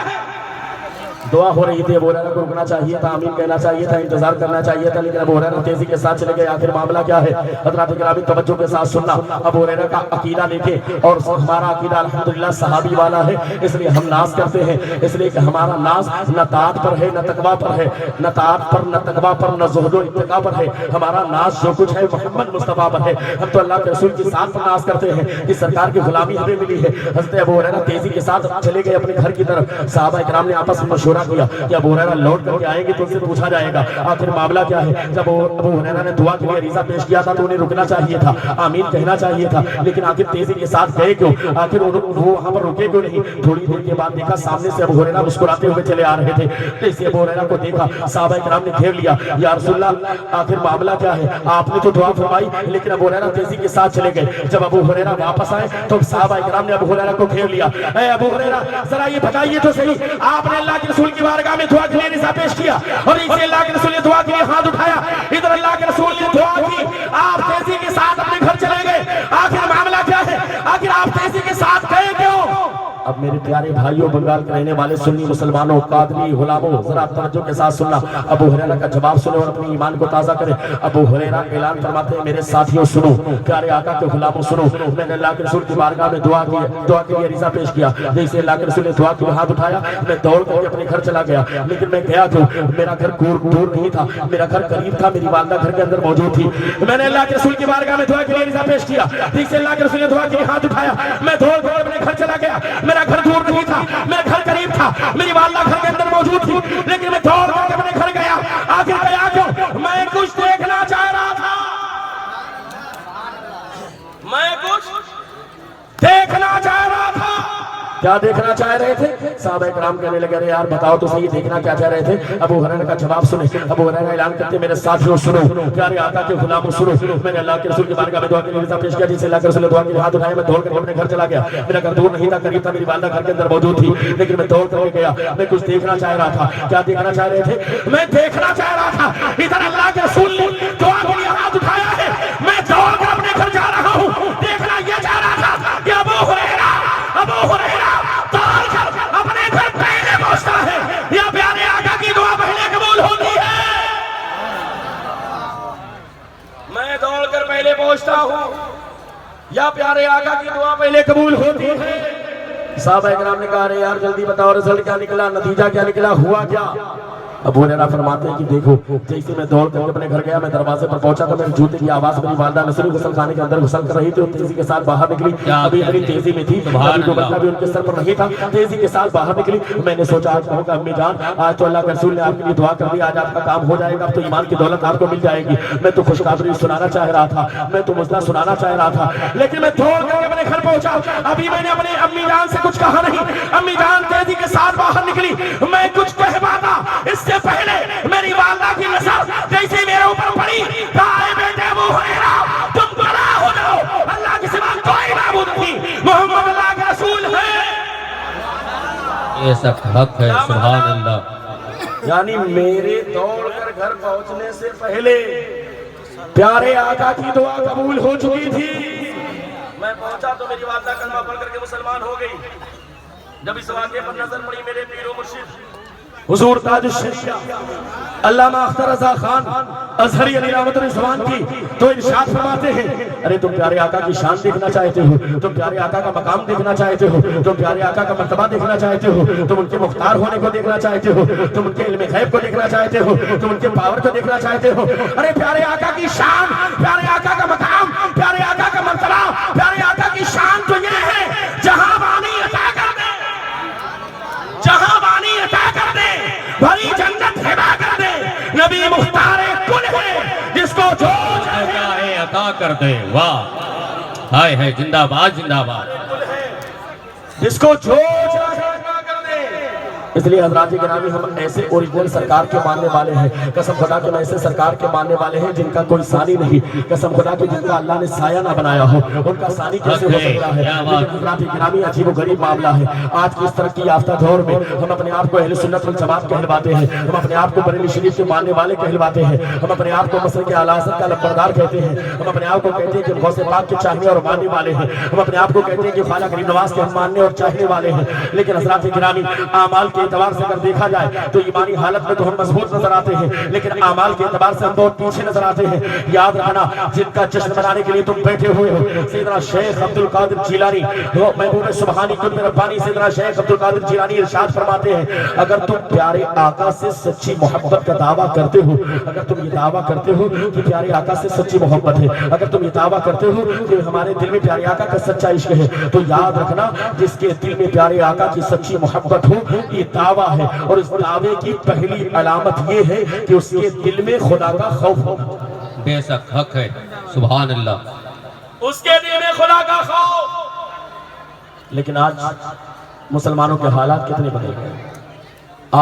[SPEAKER 1] دعا ہو رہی تھی, ابو ہریرہ کو رکنا چاہیے تھا, آمین کہنا چاہیے تھا, انتظار کرنا چاہیے تھا, لیکن ابو ہریرہ تیزی کے ساتھ چلے گئے. آخر معاملہ کیا ہے؟ حضرات گرامی توجہ کے ساتھ سننا. ابو ہریرہ کا عقیدہ دیکھیں, اور ہمارا عقیدہ الحمدللہ صحابی والا ہے, اس لیے ہم ناز کرتے ہیں, اس لیے کہ ہمارا ناز نہ طاعت پر ہے نہ تقویٰ پر ہے, نہ طاعت پر نہ تقویٰ پر نہ زہد و اتقاء پر ہے. ہمارا ناز جو کچھ ہے محمد مصطفیٰ پر ہے. ہم تو اللہ کے رسول کی ذات پر ناز کرتے ہیں کہ سرکار کی غلامی ہمیں ملی ہے. حضرت ابو ہریرہ تیزی کے ساتھ چلے گئے اپنے گھر کی طرف. صحابہ کرام نے آپس میں مشورہ کیا کہ ابو ہریرہ لوٹ کر کے آئیں گے تو ان سے پوچھا جائے گا آخر معاملہ کیا ہے. جب ابو ہریرہ نے دعا کے لیے عریضہ پیش کیا تھا تو انہیں رکنا چاہیے تھا, آمین کہنا چاہیے تھا, لیکن آخر تیزی کے ساتھ گئے کیوں؟ آخر وہ وہاں پر رکے کیوں نہیں؟ تھوڑی دیر کے بعد دیکھا سامنے سے ابو ہریرہ مسکراتے ہوئے چلے آ رہے تھے. جیسے ابو ہریرہ کو دیکھا صحابہ کرام نے گھیر لیا, یا رسول اللہ آخر معاملہ کیا ہے؟ آپ نے تو دعا فرمائی, لیکن ابو ہریرہ تیزی کے ساتھ چلے گئے. جب ابو ہریرہ واپس آئے تو صحابہ کرام نے ابو ہریرہ کو گھیر لیا. اے ابو ہریرہ ذرا یہ بتائیے تو صحیح, آپ نے اللہ کے رسول کی بارگاہ میں دعا کے لیے عریضہ پیش کیا اور اسے اللہ کے رسول نے دعا کے لیے ہاتھ اٹھایا, ادھر اللہ کے رسول نے دعا کی, آپ تیزی کے ساتھ اپنے گھر چلے گئے. آخر معاملہ کیا ہے؟ آخر آپ تیزی کے ساتھ گئے کیوں؟ اب میرے پیارے بھائیوں, بنگال کے رہنے والے سنی مسلمانوں, قادری غلاموں, ذرا توجہ کے ساتھ سننا. ابو ہریرہ کا جواب سنو اور اپنی ایمان کو تازہ کریں. ابو ہریرہ اعلان فرماتے ہیں میرے ساتھیوں سنو, پیارے آقا کے غلاموں سنو, میں نے اللہ کے رسول کی بارگاہ میں دعا کے لیے عریضہ پیش کیا. جیسے اللہ کے رسول نے دعا کے لیے ہاتھ اٹھایا, میں دوڑ کر کے اپنے گھر چلا گیا. لیکن میں گیا تو میرا گھر دور نہیں تھا, میرا گھر قریب تھا, میری والدہ گھر کے اندر موجود تھی. میں نے اللہ کے رسول کی بارگاہ میں دعا کے لیے عریضہ پیش کیا. جیسے اللہ کے رسول نے دعا کے لیے ہاتھ اٹھایا, میں دوڑ کر اپنے گھر چلا گیا. میرا گھر دور نہیں تھا, میرا گھر قریب تھا, میری والدہ گھر کے اندر موجود تھی, لیکن میں دوڑ کر کیا دیکھنا چاہ رہے تھے؟ صحابہ کرام کہنے لگے ارے یار بتاؤ تو صحیح دیکھنا کیا چاہ رہے تھے؟ ابو ہریرہ کا جواب سنیں. ابو ہریرہ اعلان کرتے میرے ساتھیوں سنو، پیارے آقا کے غلاموں سنو، میں نے اللہ کے رسول کی بارگاہ میں دعا کے لیے رضا پیش کیا، جس سے اللہ کے رسول نے دعا کے لیے ہاتھ اٹھایا. میں دوڑ کر اپنے گھر چلا گیا. میرا گھر دور نہیں تھا، قریب تھا. میری والدہ گھر کے اندر موجود تھی، لیکن میں دوڑ کر کے گیا. میں کچھ دیکھنا چاہ رہا تھا. کیا دیکھنا چاہ رہے تھے؟ میں دیکھنا چاہ رہا تھا ادھر اللہ کے رسول نے دعا کے لیے ہاتھ اٹھایا ہے، میں دوڑ کر اپنے گھر جا رہا ہوں. دیکھنا یہ چاہ رہا تھا کہ ابو ہریرہ دوڑ کر اپنے گھر پہلے پہنچتا ہے یا پیارے آقا کی دعا پہلے قبول ہوتی ہے. میں دوڑ کر پہلے پہنچتا ہوں یا پیارے آقا کی دعا پہلے قبول ہوتی ہے. صحابہ کرام نے کہا ارے یار جلدی بتاؤ رزلٹ کیا نکلا، نتیجہ کیا نکلا، ہوا کیا؟ ابو ہریرہ فرماتے ہیں کہ دیکھو جیسے میں دوڑ کر اپنے گھر گیا، میں دروازے پر پہنچا تو میرے جوتے کی آواز میری والدہ نصری غسل خانے کے اندر غسل کر رہی تھی اور تیزی کے ساتھ باہر نکلی. ابھی ابھی تیزی میں تھی، ابھی کوئی مسئلہ بھی ان کے سر پر نہیں تھا، تیزی کے ساتھ باہر نکلی. میں نے سوچا آج کہوں گا امی جان آج تو اللہ کے رسول نے آپ کے لیے دعا کر دی، آج آپ کا کام ہو جائے گا، اب تو ایمان کی دولت آپ کو مل جائے گی. میں تو خوشخبری سنانا چاہ رہا تھا، میں تو مسئلہ سنانا چاہ رہا تھا، لیکن میں دوڑ کر اپنے گھر پہنچا. ابھی میں نے اپنے امی جان سے کچھ کہا نہیں. امی جان تیزی کے ساتھ باہر نکلی. میں کچھ کہہ پاتا اس سے پہلے میری والدہ کی نظر جیسے میرے اوپر پڑی، کہا اے بیٹے ابو ہریرہ تم بڑا ہو جاؤ، اللہ کے سوا کوئی معبود نہیں، محمد اللہ کے رسول ہے.
[SPEAKER 2] یہ سب حق ہے، سبحان اللہ.
[SPEAKER 1] یعنی میرے دوڑ کر گھر پہنچنے سے پہلے پیارے آقا کی دعا قبول ہو چکی تھی. میں پہنچا تو میری والدہ کلمہ پڑھ کر کے مسلمان ہو گئی. جب اس واقعے پر نظر پڑی میرے پیر و مرشد حضور تاج الشریعہ علامہ اختر رضا خان ازہری علی رحمت الرضوان کی تو ارشاد فرماتے ہیں ارے تم پیارے آقا کی شان دیکھنا چاہتے ہو، تم پیارے آقا کا مقام دیکھنا چاہتے ہو، تم پیارے آقا کا مرتبہ دیکھنا چاہتے ہو، تم ان کے مختار ہونے کو دیکھنا چاہتے ہو، تم ان کے علم غیب کو دیکھنا چاہتے ہو، تم ان کے پاور کو دیکھنا چاہتے ہو. ارے پیارے آقا کی شان، پیارے آقا کا مقام، پیارے آقا کا مرتبہ، پیارے آقا کی شان تو یہ ہے جہاں بانی عطا کر دے، جہاں بانی عطا کر دے، بھری جنت ہبا کر دے. نبی مختار کل ہے جس کو جو
[SPEAKER 2] چاہے عطا کر دے. واہ ہائے ہے، زندہ باد زندہ باد.
[SPEAKER 1] جس کو جو چاہے عطا کر دے. اس لیے حضرات گرامی ہم ایسے اوریجنل سرکار کے ماننے والے ہیں. قسم خدا کے ایسے سرکار کے ماننے والے ہیں جن کا کوئی ثانی نہیں. قسم خدا کے جن کا اللہ نے سایہ نہ بنایا ہو ان کا ثانی کیسے ہو سکتا ہے. لیکن حضرات گرامی عجیب و غریب معاملہ ہے. آج کی اس ترقی یافتہ دور میں ہم اپنے آپ کو اہل سنت والجماعت کہلواتے ہیں، ہم اپنے آپ کو بریلی شریف کے ماننے والے کہلواتے ہیں، ہم اپنے آپ کو مسلک اعلی حضرت کا لمبردار کہتے ہیں، ہم اپنے آپ کو کہتے ہیں کہ غوث پاک کے چاہنے اور ماننے والے ہیں، ہم اپنے آپ کو کہتے ہیں کہ خواجہ غریب نواز کے ہم ماننے اور چاہنے والے ہیں. لیکن حضرات گرامی اعمال کے اعتبار سے اگر دیکھا جائے تو ایمانی حالت میں تو ہم مضبوط نظر آتے ہیں، لیکن اعمال کے اعتبار سے ہم بہت پیچھے نظر آتے ہیں. یاد رکھنا جن کا جشن منانے کے لیے تم بیٹھے ہوئے ہو، سیدنا شیخ عبد القادر جیلانی محبوب سبحانی قطب ربانی سیدنا شیخ عبد القادر جیلانی ارشاد فرماتے ہیں اگر تم پیارے آقا سے سچی محبت کا دعویٰ کرتے ہو، اگر تم یہ دعویٰ کرتے ہو کہ پیارے آقا سے سچی محبت ہے، اگر تم یہ دعویٰ کرتے ہو کہ ہمارے دل میں پیارے آقا کا سچا عشق ہے، تو یاد رکھنا جس کے دل میں پیارے آقا کی سچی محبت ہو یہ دعویٰ ہے، اور اس دعوے کی پہلی علامت یہ ہے کہ اس کے دل میں خدا کا خوف ہو.
[SPEAKER 2] بے شک حق ہے، سبحان اللہ.
[SPEAKER 1] اس کے دل میں خدا کا خوف. لیکن آج مسلمانوں کے حالات کتنے بدل گئے،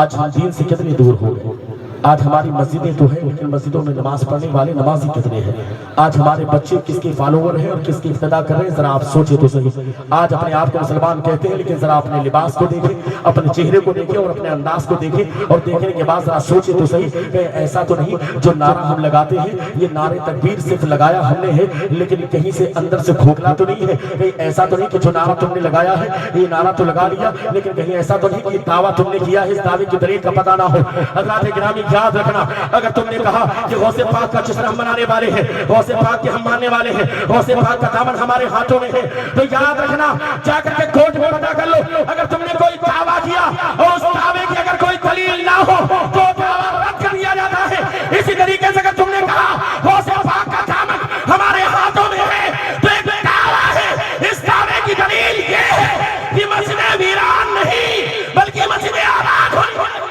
[SPEAKER 1] آج ہم دین سے کتنے دور ہو گئے. آج ہماری مسجدیں تو ہیں لیکن مسجدوں میں نماز پڑھنے والے نمازی کتنے ہیں. آج ہمارے بچے کس کے فالوور ہیں اور کس کی اقتداء کر رہے ہیں، ذرا آپ سوچیں تو صحیح. آج اپنے آپ کو مسلمان کہتے ہیں لیکن ذرا اپنے لباس کو دیکھیں، اپنے چہرے کو دیکھیں اور اپنے انداز کو دیکھیں، اور دیکھنے کے بعد ذرا سوچیں تو صحیح کہ ایسا تو نہیں جو نعرہ ہم لگاتے ہیں یہ نعرے تکبیر صرف لگایا ہم نے ہے لیکن کہیں سے اندر سے کھوکھلا تو نہیں ہے. کہیں ایسا تو نہیں کہ جو نعرہ تم نے لگایا ہے یہ نعرہ تو لگا لیا لیکن کہیں ایسا تو نہیں کہ دعویٰ تم نے کیا ہے اس دعوے کی دلیل کا پتہ نہ ہو. حضرات گرامی یاد رکھنا اگر تم نے کہا کہ غوث پاک کا جشن ہم منانے والے ہیں، غوث پاک کے ہم ماننے والے ہیں، غوث پاک کا دامن ہمارے ہاتھوں میں ہے، تو یاد رکھنا جا کر کے کوٹ میں پتہ کر لو اگر تم نے کوئی دعویٰ کیا اور اس دعوے کی اگر کوئی دلیل نہ ہو تو دعویٰ رد کر دیا جاتا ہے. اسی طریقے سے اگر تم نے کہا غوث پاک کا دامن ہمارے ہاتھوں میں ہے تو ایک دعویٰ ہے، اس دعوے کی دلیل یہ ہے کہ مسجد ویران نہیں بلکہ مسجد آباد ہونی چاہیے.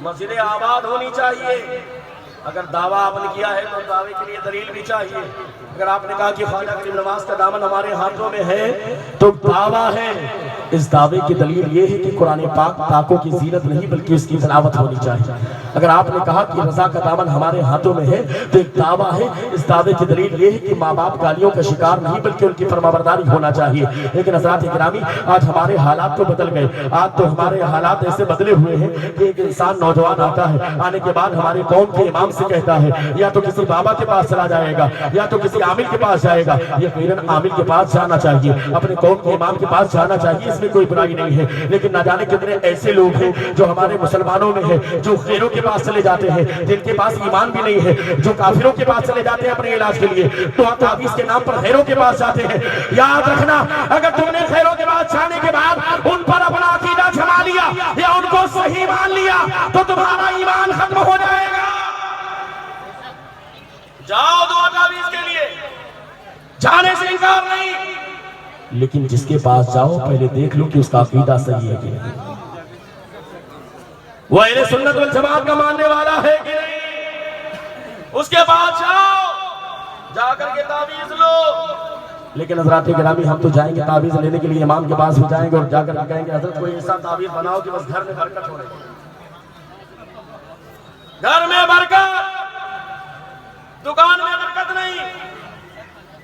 [SPEAKER 1] مسجد آباد ہونی چاہیے. اگر دعویٰ آپ نے کیا ہے تو دعوے کے لیے دلیل بھی چاہیے. اگر آپ نے کہا کہ خواجہ غریب نواز کا دامن ہمارے ہاتھوں میں ہے تو دعویٰ ہے. اس دعوے کی دلیل یہ ہے کہ قرآن پاک تاکوں کی زینت نہیں بلکہ اس کی تلاوت ہونی چاہیے. اگر آپ نے کہا کہ رضا کا دامن ہمارے ہاتھوں میں ہے تو ایک دعویٰ ہے. اس دعوے کی دلیل یہ ہے کہ ماں باپ گالیوں کا شکار نہیں بلکہ ان کی فرمانبرداری ہونا چاہیے. لیکن حضرات گرامی آج ہمارے حالات تو بدل گئے. آج تو ہمارے حالات ایسے بدلے ہوئے ہیں کہ ایک انسان نوجوان آتا ہے, آنے کے بعد ہمارے قوم کے امام سے کہتا ہے یا تو کسی بابا کے پاس چلا جائے گا یا تو کسی عامل کے پاس جائے گا. یقیناً عامل کے پاس جانا چاہیے, اپنے قوم کے امام کے پاس جانا چاہیے, اس میں کوئی برائی نہیں ہے. لیکن نہ جانے کتنے ایسے لوگ ہیں جو ہمارے مسلمانوں میں ہیں جو خیروں کے پاس چلے جاتے ہیں, جن کے پاس ایمان بھی نہیں ہے, جو کافروں کے پاس چلے جاتے ہیں اپنے علاج کے لیے, تو تعویذ کے نام پر خیروں کے پاس جاتے ہیں. یاد رکھنا اگر تم نے خیروں کے پاس جانے کے بعد ان پر اپنا عقیدہ جما لیا یا ان کو صحیح مان لیا تو تمہارا ایمان ختم ہو جائے گا. جاؤ دعا تعویذ کے لیے, جانے سے انکار نہیں, لیکن جس کے پاس جاؤ پہلے دیکھ لو کہ اس کا عقیدہ صحیح ہے کہ نہیں, وہ اہل سنت والجماعت کا ماننے والا ہے کہ نہیں. اس کے پاس جاؤ, جا کر کے تعویذ لو. لیکن حضرات گرامی ہم تو جائیں گے تعویذ لینے کے لیے امام کے پاس بھی جائیں گے اور جا کر کے کہیں گے حضرت کوئی ایسا تعویذ بناؤ کہ بس گھر میں برکت ہو رہی ہے, گھر میں برکت, دکان میں برکت نہیں.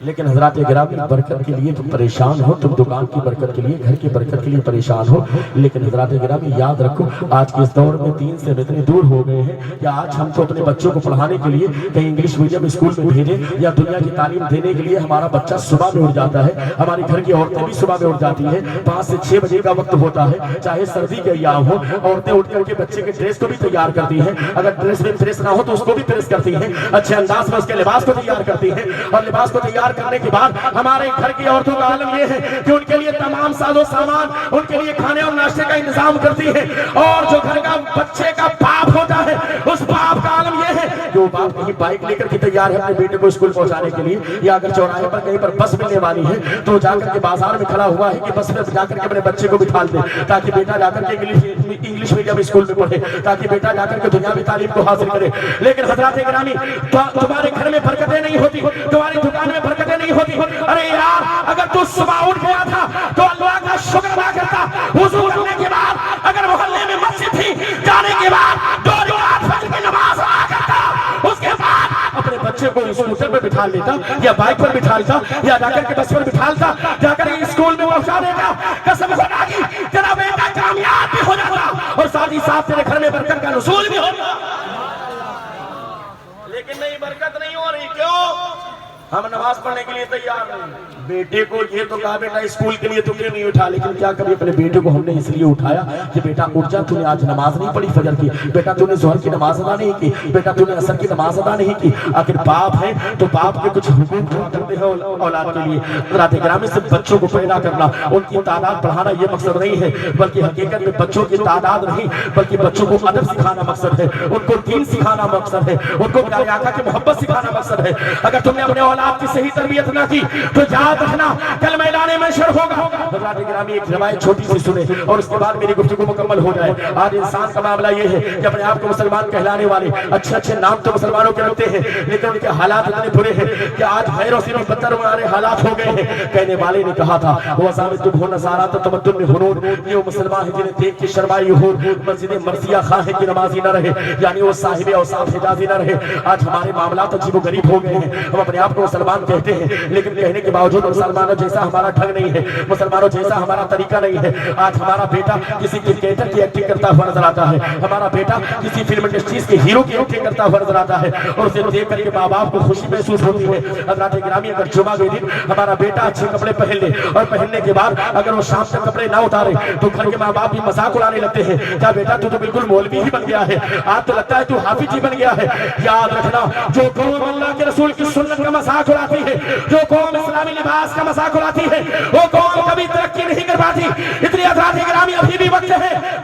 [SPEAKER 1] لیکن حضرات گرامی برکت کے لیے تم پریشان ہو, تم دکان کی برکت کے لیے, گھر کی برکت کے لیے پریشان ہو. لیکن حضرات گرامی یاد رکھو آج کے اس دور میں دین سے اتنے دور ہو گئے ہیں کہ آج ہم تو اپنے بچوں کو پڑھانے کے لیے کہیں انگلش میڈیم اسکول میں بھیجیں یا دنیا کی تعلیم دینے کے لیے ہمارا بچہ صبح میں اٹھ جاتا ہے. ہماری گھر کی عورتیں بھی صبح میں اٹھ جاتی ہیں, 5 سے 6 بجے کا وقت ہوتا ہے, چاہے سردی کا ایام ہو, عورتیں اٹھ کر کے بچے کے ڈریس کو بھی تیار کرتی ہیں. اگر ڈریس میں پریس نہ ہو تو اس کو بھی پریس کرتی ہیں, اچھے انداز میں اس کے لباس کو تیار کرتی ہیں. اور لباس کو تیار کرنے کے بعد ہمارے گھر کی عورتوں کا عالم یہ ہے کہ ان کے لیے تمام ساز و سامان, ان کے لیے کھانے اور ناشتے کا انتظام کرتی ہے. اور جو گھر کا بچے کا باپ ہوتا ہے اس باپ کا عالم یہ ہے کہ وہ باپ کہیں بائک لے کر کے تیار ہے اپنے بیٹے کو اسکول پہنچانے کے لیے, یا اگر چوراہے پر کہیں پر بس ملنے والی ہے تو جا کر کے بازار میں کھڑا ہوا ہے کہ بس میں جا کر کے اپنے بچے کو بٹھا دے تاکہ بیٹا جا کر کے انگلش میڈیم اسکول میں پڑھے, تاکہ بیٹا جا کر کے دنیاوی تعلیم کو حاصل کرے. لیکن حضرات گرامی تمہارے گھر میں برکتیں نہیں ہوتی, تمہاری دکان میں برکتیں نہیں ہوتی. ارے یار اگر تو صبح اٹھ گیا تھا تو اللہ کا شکر ادا کرتا, وضو کرنے کے بعد اگر محلے میں مسجد تھی جانے کے بعد 2 رکعت فجر کی نماز ادا کرتا, اس کے بعد اپنے بچے کو اسکوٹر پہ بٹھا لیتا یا بائک پر بٹھا لیتا یا جا کر کے بس پر بٹھا لیتا, جا کر کے اسکول میں پہنچا دیتا. قسم خدا کی تیرا بیٹا کامیاب بھی ہو جاتا اور ساتھ ہی ساتھ تیرے گھر میں برکت کا نزول بھی ہوتا. لیکن نہیں, برکت نہیں ہو رہی. کیوں؟ ہم نماز پڑھنے کے لیے تیار نہیں. بیٹے کو یہ تو کہا بیٹا اسکول کے لیے تو کیوں نہیں اٹھا, لیکن کیا کبھی اپنے بیٹے کو ہم نے اس لیے اٹھایا کہ بیٹا اٹھ جا, تو نے آج نماز نہیں پڑھی فجر کی, بیٹا تو نے ظہر کی نماز ادا نہیں کی, بیٹا تو نے عصر کی نماز ادا نہیں کی. آخر باپ ہے تو باپ کے کچھ حقوق ہوا کرتے ہیں اولاد کے لیے. حضرات گرامی صرف بچوں کو پیدا کرنا, ان کی تعداد بڑھانا یہ مقصد نہیں ہے, بلکہ حقیقت میں بچوں کی تعداد نہیں بلکہ بچوں کو ادب سکھانا مقصد ہے, ان کو دین سکھانا مقصد ہے, ان کو پیارے آقا کی محبت سکھانا مقصد ہے. اگر تم نے اپنے اولاد کی صحیح تربیت نہ کی تو یاد رکھنا کل میدان محشر ہوگا. حضرات گرامی ایک روایت چھوٹی سی سنیں اور اس کے بعد میری گفتگو مکمل ہو جائے. آج انسان کا معاملہ یہ ہے کہ اپنے آپ کو مسلمان کہلانے والے اچھے اچھے نام تو مسلمانوں کے رکھتے ہیں, لیکن ان کے حالات اتنے برے ہیں کہ آج غیروں سے بھی بدتر ہمارے حالات ہو گئے ہیں. کہنے والے نے کہا تھا وہ ثابت ہو نصارا تو تمدن میں ہنود, یہ وہ مسلمان ہے جنہیں دیکھ کے شرمائی ہو مسجد مرثیہ خواہ کی نمازی نہ رہے, یعنی وہ صاحب اوصاف حجازی نہ رہے. آج ہمارے معاملات عجیب و غریب ہو گئے ہیں. ہم اپنے آپ کو مسلمان کہتے ہیں لیکن کہنے کے باوجود مسلمانوں جیسا ہمارا ڈھنگ نہیں ہے, مسلمانوں جیسا ہمارا طریقہ نہیں ہے. آج ہمارا بیٹا کسی کرکٹر کی ایکٹنگ کرتا ہوا نظر آتا ہے, ہمارا بیٹا کسی فلم انڈسٹریز کے ہیرو کی ایکٹنگ کرتا ہوا نظر آتا ہے اور اسے دیکھ کر کے ماں باپ کو خوشی محسوس ہوتی ہے. حضرات گرامی اگر جمعہ کے دن ہمارا بیٹا اچھے کپڑے پہن لے اور پہننے کے بعد اگر وہ شام تک کپڑے نہ اتارے تو گھر کے ماں باپ بھی مذاق اڑانے لگتے ہیں, کیا بیٹا تو بالکل مولوی ہی بن گیا ہے, آج تو لگتا ہے تو حافظ ہی بن گیا ہے. یاد رکھنا جو قوم اللہ کے رسول کی سنت کا مذاق اڑاتی ہے, جو قوم اسلامی لباس کا مذاق اڑاتی ہے, وہ قوم کبھی ترقی نہیں کر پاتی. اتنی حضرات گرامی ابھی بھی وقت ہے,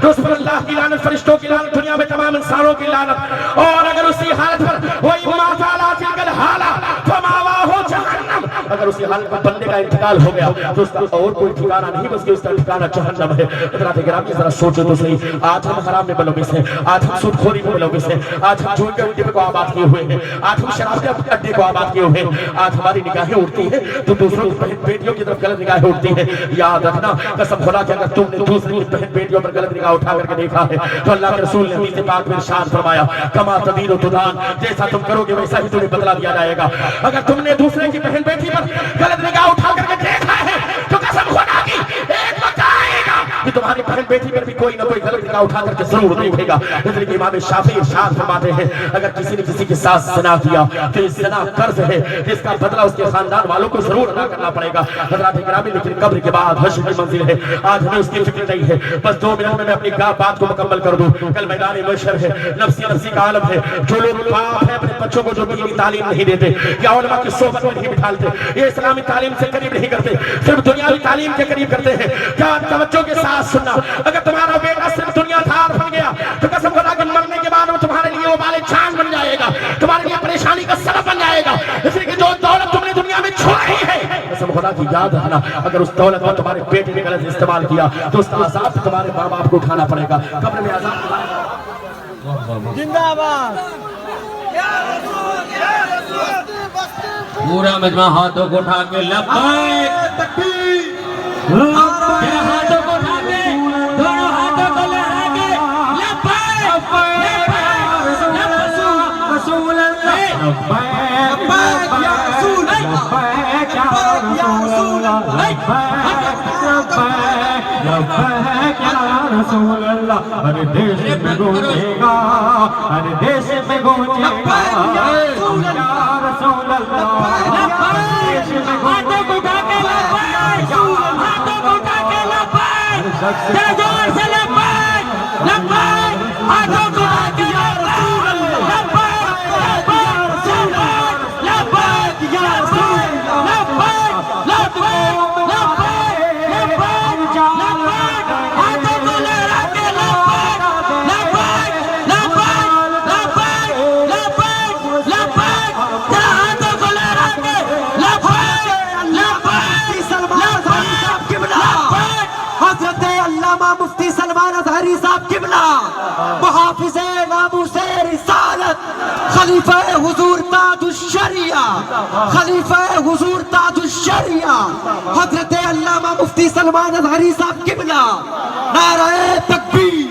[SPEAKER 1] تو اس پر اللہ کی لعنت، فرشتوں کی لعنت، دنیا میں تمام انسانوں کی لعنت، اور اگر اسی حالت پر وہی مازالا تلکل حالا فماواہو جہنم، اگر اسی حالت پر بندے کا انتقال ہو گیا تو اس کا اور کوئی ٹھکانہ نہیں بس کہ اس کا ٹھکانہ جہنم ہے۔ حضرات گرامی ذرا سوچو تو صحیح، آج ہم حرام میں ملوث ہیں، آج ہم سود خوری میں ملوث ہیں، آج ہم جھوٹ کے اڈے کو آباد کیے ہوئے ہیں، آج ہم شراب کے اڈے کو آباد کیے ہوئے ہیں، آج ہماری نگاہیں اڑتی ہیں تو دوسروں کی بہن بیٹیوں کی طرف غلط نگاہیں اڑتی ہیں۔ یاد رکھنا قسم خدا کہ اگر تم نے دوسرے کی بہن بیٹیوں پر غلط نگاہ اٹھا کر کے دیکھا ہے تو اللہ کے رسول نے حدیث پاک میں ارشاد فرمایا کما تدین و تدان، جیسا تم کرو گے ویسا ہی تمہیں بدلہ دیا جائے گا۔ اگر تم نے دوسرے کی بہن بیٹی پر غلط نگاہ اٹھا کر کے دیکھا ہے تو قسم خدا کی ایک وقت آئے گا کہ تمہاری بہن بیٹی پر بھی کوئی نہ کوئی غلط نگاہ اٹھا کر کے ضرور دیکھے گا۔ اس لیے امام شافعی ارشاد فرماتے ہیں اگر کسی نے کسی کے ساتھ زنا کیا تو یہ زنا قرض ہے جس کا بدلہ اس کے خاندان والوں کو ضرور ادا کرنا پڑے گا۔ حضرات گرامی لیکن قبر کے بعد حشر کی منزل ہے، آج ہمیں اس کی فکر نہیں ہے۔ بس 2 منٹ میں اپنی بات کو مکمل کر دوں، کل میدان محشر ہے، نفسی کا عالم ہے۔ جو لوگ باپ ہے اپنے بچوں کو جو دینی تعلیم نہیں دیتے یا علماء کی صحبت میں نہیں بٹھالتے، یہ اسلامی تعلیم سے قریب نہیں کرتے، صرف دنیاوی تعلیم کے قریب کرتے ہیں، کیا توجہ کے ساتھ سننا، اگر تمہارا بیٹا صرف دنیا دھار بن گیا تو قسم خدا کہ مرنے کے بعد وہ تمہارے لیے وبال جان بن جائے گا، تمہارے لیے پریشانی کا سبب بن جائے گا۔ اس لیے کہ جو دولت تم نے دنیا میں چھوڑی ہے قسم خدا کی یاد رکھنا، اگر اس دولت کو تمہارے بیٹے نے غلط استعمال کیا تو اس کا عذاب تمہارے ماں باپ کو اٹھانا پڑے گا، قبر میں عذاب۔
[SPEAKER 3] زندہ باد یا رسول یا رسول۔
[SPEAKER 2] پورا مجمع ہاتھوں کو اٹھا کے لبیک
[SPEAKER 3] تکبیر،
[SPEAKER 2] ہاتھوں کو اٹھا کے دونوں ہاتھوں کو لہرا کے لبیک رسول اللہ،
[SPEAKER 3] لبیک یا رسول اللہ، لبیک یا رسول
[SPEAKER 5] رسول اللہ، ہر دیش میں گونجے گا، ہر دیش میں گونجے گا یا رسول اللہ،
[SPEAKER 2] ہاتھوں کو اٹھا کے لبیک، ہاتھوں کو اٹھا کے لبیک، زور سے لبیک لبیک، ہاتھوں کو اٹھا کے لبیک لبیک لبیک یا رسول اللہ، لبیک لبیک لبیک لبیک، ہاتھوں کو لہرا کے لبیک لبیک لبیک لبیک لبیک، ہاتھوں کو لہرا کے لبیک لبیک
[SPEAKER 3] سلمان اظہری صاحب قبلہ، حضرت علامہ مفتی سلمان اظہری صاحب قبلہ، محافظ ناموس رسالت، خلیفہ حضور تاج الشریعہ، خلیفہ حضور تاج الشریعہ، حضرت علامہ مفتی سلمان اظہری صاحب قبلہ، نعرہ تکبیر۔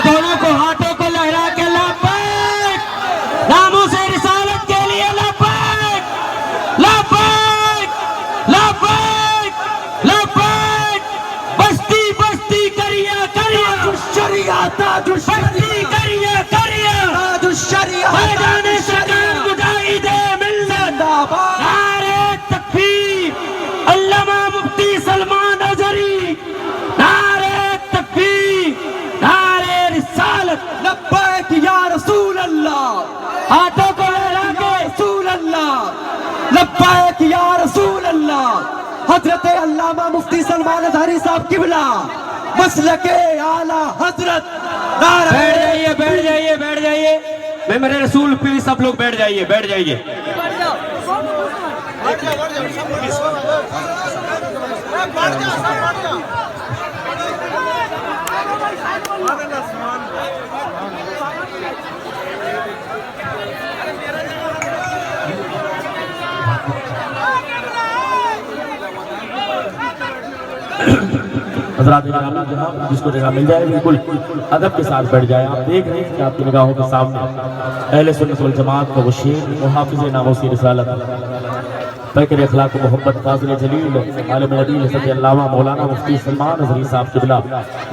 [SPEAKER 2] دونوں کو ہاتھوں کو لہرا کے لبیک، ناموس رسالت کے لیے لبیک لبیک لبیک لبیک، بستی بستی کریا کریا،
[SPEAKER 3] شریعہ تاج
[SPEAKER 2] بستی
[SPEAKER 3] الشریعہ،
[SPEAKER 2] کریا کریا،
[SPEAKER 3] تاج الشریعہ،
[SPEAKER 2] میدان سرکار مجاہد ملت، نعرہ تکبیر، علامہ مفتی سلمان اظہری، نعرہ تکبیر، نعرہ رسالت،
[SPEAKER 3] لبیک یا رسول اللہ،
[SPEAKER 2] ہاتھوں کو لہرا کے
[SPEAKER 3] رسول اللہ، لبیک یا رسول اللہ، حضرت علامہ مفتی سلمان اظہری صاحب قبلہ، مسلک اعلیٰ حضرت، نعرہ
[SPEAKER 2] بیٹھ جائیے بیٹھ جائیے بیٹھ جائیے، میں میرے رسول پلیز سب لوگ بیٹھ جائیے بیٹھ جائیے۔
[SPEAKER 1] حضرات گرامی جہاں جس کو جگہ مل جائے بالکل ادب کے ساتھ بیٹھ جائے۔ آپ دیکھ رہے ہیں کہ آپ کی نگاہوں کے سامنے اہل سنت والجماعت کا وہ شیر، محافظ ناموس رسالت، پیکر اخلاق و محبت، فاضل جلیل، عالم عدیل حضرت علامہ مولانا مفتی سلمان اظہری صاحب قبلہ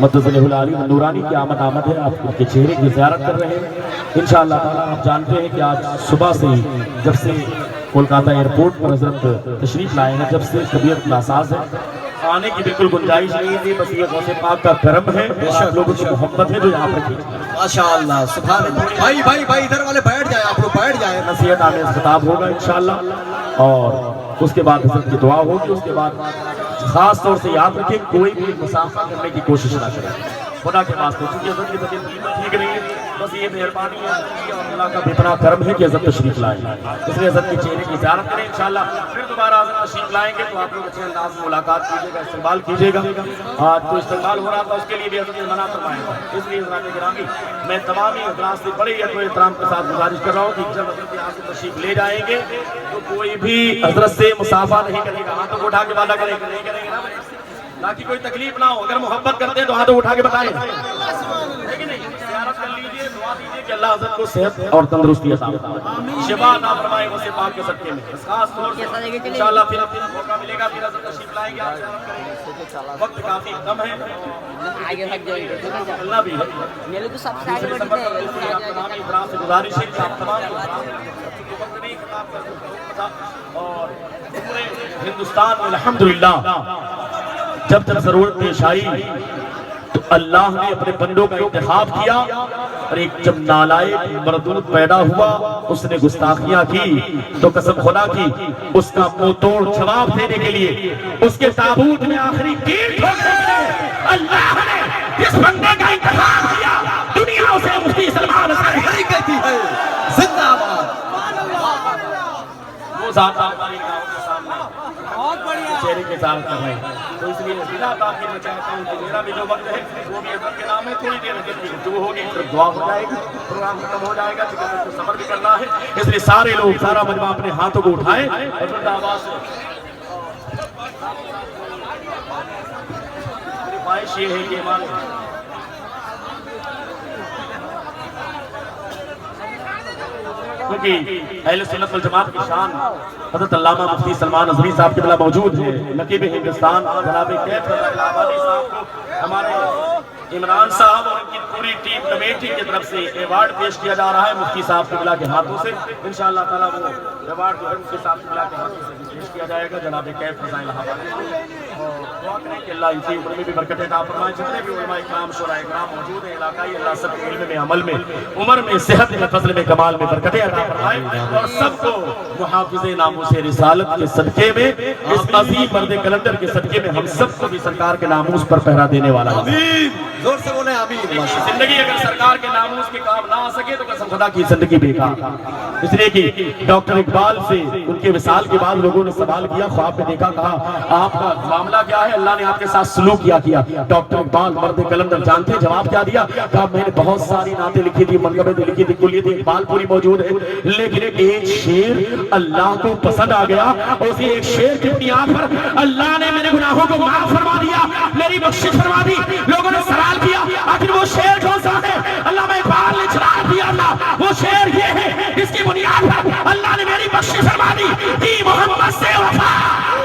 [SPEAKER 1] مدظلہ العالی نورانی کی آمد ہے۔ آپ کے چہرے کی زیارت کر رہے ہیں انشاءاللہ تعالیٰ۔ آپ جانتے ہیں کہ آج صبح سے ہی جب سے کولکاتہ ایئرپورٹ پر حضرت تشریف لائے ہیں، جب سے طبیعت ناساز ہے، آنے کی بالکل گنجائش نہیں تھی، بس یہ غوث پاک کا کرم ہے، آپ لوگوں کی محبت ہے جو یہاں پر کی۔
[SPEAKER 3] ماشاءاللہ سبحان اللہ۔ بھائی ادھر والے بیٹھ جائیں، آپ لوگ بیٹھ جائیں۔
[SPEAKER 1] نصیحت آمیز خطاب ہوگا انشاءاللہ، اور اس کے بعد حضرت کی دعا ہوگی، اس کے بعد خاص طور سے یاد رکھیں کوئی بھی مسافہ کرنے کی کوشش نہ کریں خدا کے واسطے، چونکہ حضرت کی طبیعت ٹھیک نہیں ہے، بس یہ مہربانی ہے اور اللہ کا بے پناہ کرم ہے کہ حضرت تشریف لائیں، اس لیے حضرت کے چہرے کی زیارت کریں انشاءاللہ، پھر دوبارہ حضرت تشریف لائیں گے تو آپ لوگ اچھے انداز میں ملاقات کیجیے گا، استقبال کیجیے گا۔ آج جو استقبال ہو رہا تھا اس کے لیے بھی حضرت نے منع فرمایا تھا، اس لیے حضرات گرامی میں تمام حضرات سے بڑے ادب و احترام کے ساتھ گزارش کر رہا ہوں کہ جب حضرت یہاں سے تشریف لے جائیں گے تو کوئی بھی حضرت سے مسافہ نہیں کرے گا، ہاتھوں کو اٹھا کے وعدہ کرے گا، نہیں کریں گے نا، تاکہ کوئی تکلیف نہ ہو، اگر محبت کرتے ہیں تو ہاتھوں اٹھا کے بتائیں، لیکن نہیں زیارت کر لیجیے، دعا دیجیے کہ اللہ حضرت کو صحت اور تندرستی عطا فرمائے، شفا عطا فرمائے غوث پاک کے صدقے میں، خاص طور سے انشاءاللہ پھر موقع ملے گا، پھر حضرت تشریف لائیں گے، آپ زیارت کریں گے، وقت کافی کم ہے، اللہ بھی ہے، دوسرے سفر پر دوسرے آپ تمام احترام سے گزارش ہے کہ آپ تمام وقت نہیں خطاب کر سکتے، اور پورے ہندوستان میں الحمدللہ جب جب ضرورت پیش آئی تو اللہ نے اپنے بندوں کا انتخاب کیا، اور ایک جب نالائق مردود پیدا ہوا اس نے گستاخیاں کی تو قسم خدا کی اس کا منہ توڑ جواب دینے کے لیے اس کے تابوت میں آخری تیر ٹھوکنے کے اللہ نے جس بندے کا انتخاب کیا دنیا اسے مفتی سلمان اظہری کہتی ہے، زندہ باد۔ وہ ذات ہماری نگاہوں کے سامنے چہرے کے ساتھ کر رہے ہیں، تو اس لیے بلا تاخیر میں چاہتا ہوں کہ میرا بھی جو وقت ہے وہ بھی حضرت کے نام ہے، تھوڑی دیر حضرت کی گفتگو ہوگی، پھر دعا ہو جائے گی، پروگرام ختم ہو جائے گا، چونکہ کو سفر بھی کرنا ہے، اس لیے سارے لوگ سارا مجمع اپنے ہاتھوں کو اٹھائیں اور بلند آواز سے میری خواہش یہ ہے کہ کیونکہ اہل سنت والجماعت کی شان حضرت علامہ مفتی سلمان اظہری صاحب کے بلا موجود ہے، نقیب ہندوستان جناب کیف رضا الہٰبادی صاحب کو ہمارے عمران صاحب اور ان کی پوری ٹیم کمیٹی کی طرف سے ایوارڈ پیش کیا جا رہا ہے مفتی صاحب کے بلا کے ہاتھوں سے، انشاءاللہ تعالیٰ وہ ایوارڈ جو ہے مفتی صاحب کے بلا کے ہاتھوں سے پیش کیا جائے گا جناب کیف رضا الہٰبادی، اور دعا کریں کہ اللہ ان کی عمر میں بھی برکت عطا فرمائے، جتنے بھی علماء اکرام شورا اکرام موجود ہیں علاقائی، اللہ سب کے علم میں عمل میں عمر میں صحت میں فضل میں کمال میں برکت عطا فرمائے، اور سب کو محافظ ناموس رسالت کے صدقے میں اس عظیم مرد کلندر کے صدقے میں ہم سب کو بھی سرکار کے ناموس پر پہرا دینے والا ہے،
[SPEAKER 3] زور سے بولیں آمین۔
[SPEAKER 1] زندگی اگر سرکار کے ناموس کے کام نہ آ سکے تو قسم خدا کی زندگی بیکار، اس لیے کہ ڈاکٹر اقبال سے ان کے وصال کے بعد لوگوں نے سوال کیا، خواب میں دیکھا، کہا آپ کا معاملہ کیا ہے، اللہ نے آپ کے ساتھ سلوک کیا، ڈاکٹر اقبال مرد کلندر جانتے ہیں جواب کیا دیا، کہا میں نے بہت ساری نعتیں لکھی تھی، منقبتیں لکھی تھی، کلیت اقبال پوری موجود ہے، لیکن ایک شعر اللہ کو پسند آ گیا، اسی ایک شعر کی بنیاد پر اللہ نے میرے گناہوں کو معاف فرما دیا، میری بخشش فرما دی، لوگوں نے سوال کیا آخر وہ شعر کون سا ہے، علامہ اقبال نے جواب دیا، اللہ وہ شعر یہ ہے اس کی بنیاد پر اللہ نے میری بخشش فرما دی، کہ محمد سے وفا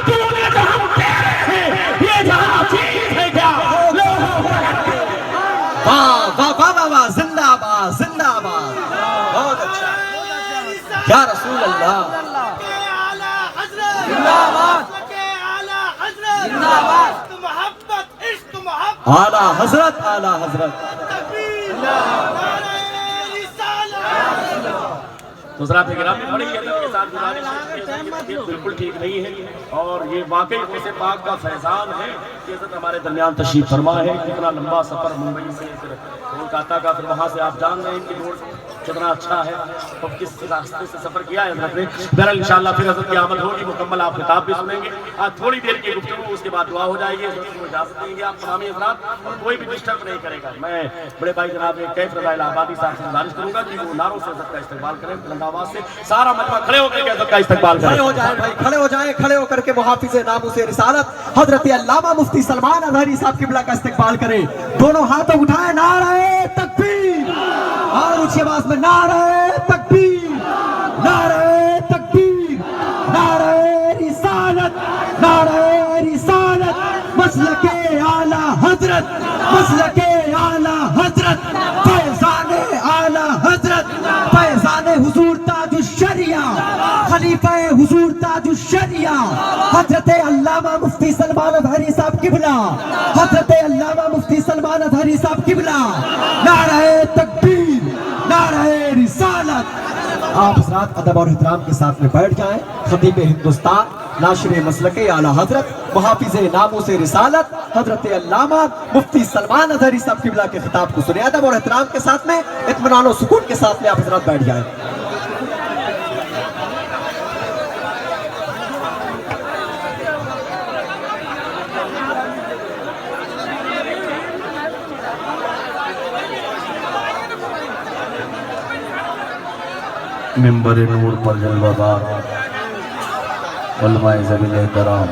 [SPEAKER 1] تو نے جو ہم تیرے ہیں یہ جہاں چیز ہے کیا،
[SPEAKER 3] واہ واہ واہ واہ، زندہ باد زندہ باد، بہت اچھا یا رسول اللہ، اعلیٰ حضرت اعلیٰ حضرت۔
[SPEAKER 1] حضرات گرامی بڑی ادب کے ساتھ گزارش ہے کہ طبیعت بالکل ٹھیک نہیں ہے، اور یہ واقعی غوث پاک کا فیضان ہے کہ حضرت ہمارے درمیان تشریف فرما ہے، کتنا لمبا سفر ممبئی سے پھر کولکاتہ کا، پھر وہاں سے آپ جان رہے ہیں کہ روڈ کتنا اچھا ہے اور کس راستے سے سفر کیا ہے حضرت نے، بہرحال انشاءاللہ پھر حضرت کی آمد ہوگی، مکمل آپ خطاب بھی سنیں گے، آج تھوڑی دیر کی گفتگو اس کے بعد دعا ہو جائے گی، حضرت کو اجازت دیں گے آپ تمامی حضرات، اور کوئی بھی ڈسٹرب نہیں کرے گا، میں بڑے بھائی جناب کیف رضا الہٰبادی صاحب سے گزارش کروں گا کہ وہ نعروں سے حضرت کا استقبال کریں، بلند آواز سے سارا مجمع کھڑے ہو کر کے حضرت کا استقبال کریں،
[SPEAKER 3] کھڑے ہو جائیں بھائی، کھڑے ہو جائیں، کھڑے ہو کر کے محافظ ناموس رسالت حضرت علامہ مفتی سلمان اظہری صاحب قبلہ کا استقبال کریں، دونوں ہاتھوں اٹھائیں، نعرہ تکبیر، اور اونچی آواز میں نعرہ تکبیر، نعرہ تکبیر، نعرہ رسالت، نعرہ رسالت، مسلک اعلیٰ حضرت، مسلک اعلیٰ حضرت، فیضان اعلیٰ حضرت، فیضان حضور تاج الشریعہ، خلیفہ حضور تاج الشریعہ، حضرت علامہ مفتی سلمان اظہری صاحب قبلہ، حضرت علامہ مفتی سلمان اظہری صاحب قبلہ، نعرہ تکبیر، نعرہ رسالت۔ آپ حضرات ادب اور احترام کے ساتھ میں بیٹھ جائیں، خطیب ہندوستان ناشر مسلک اعلیٰ حضرت محافظ ناموس رسالت حضرت علامہ مفتی سلمان اظہری صاحب قبلہ کے خطاب کو سنیں. ادب اور احترام کے ساتھ میں، اطمینان و سکون کے ساتھ میں آپ حضرات بیٹھ جائیں.
[SPEAKER 1] منبر نور پر جلوہ دار علماء ذوی الاحترام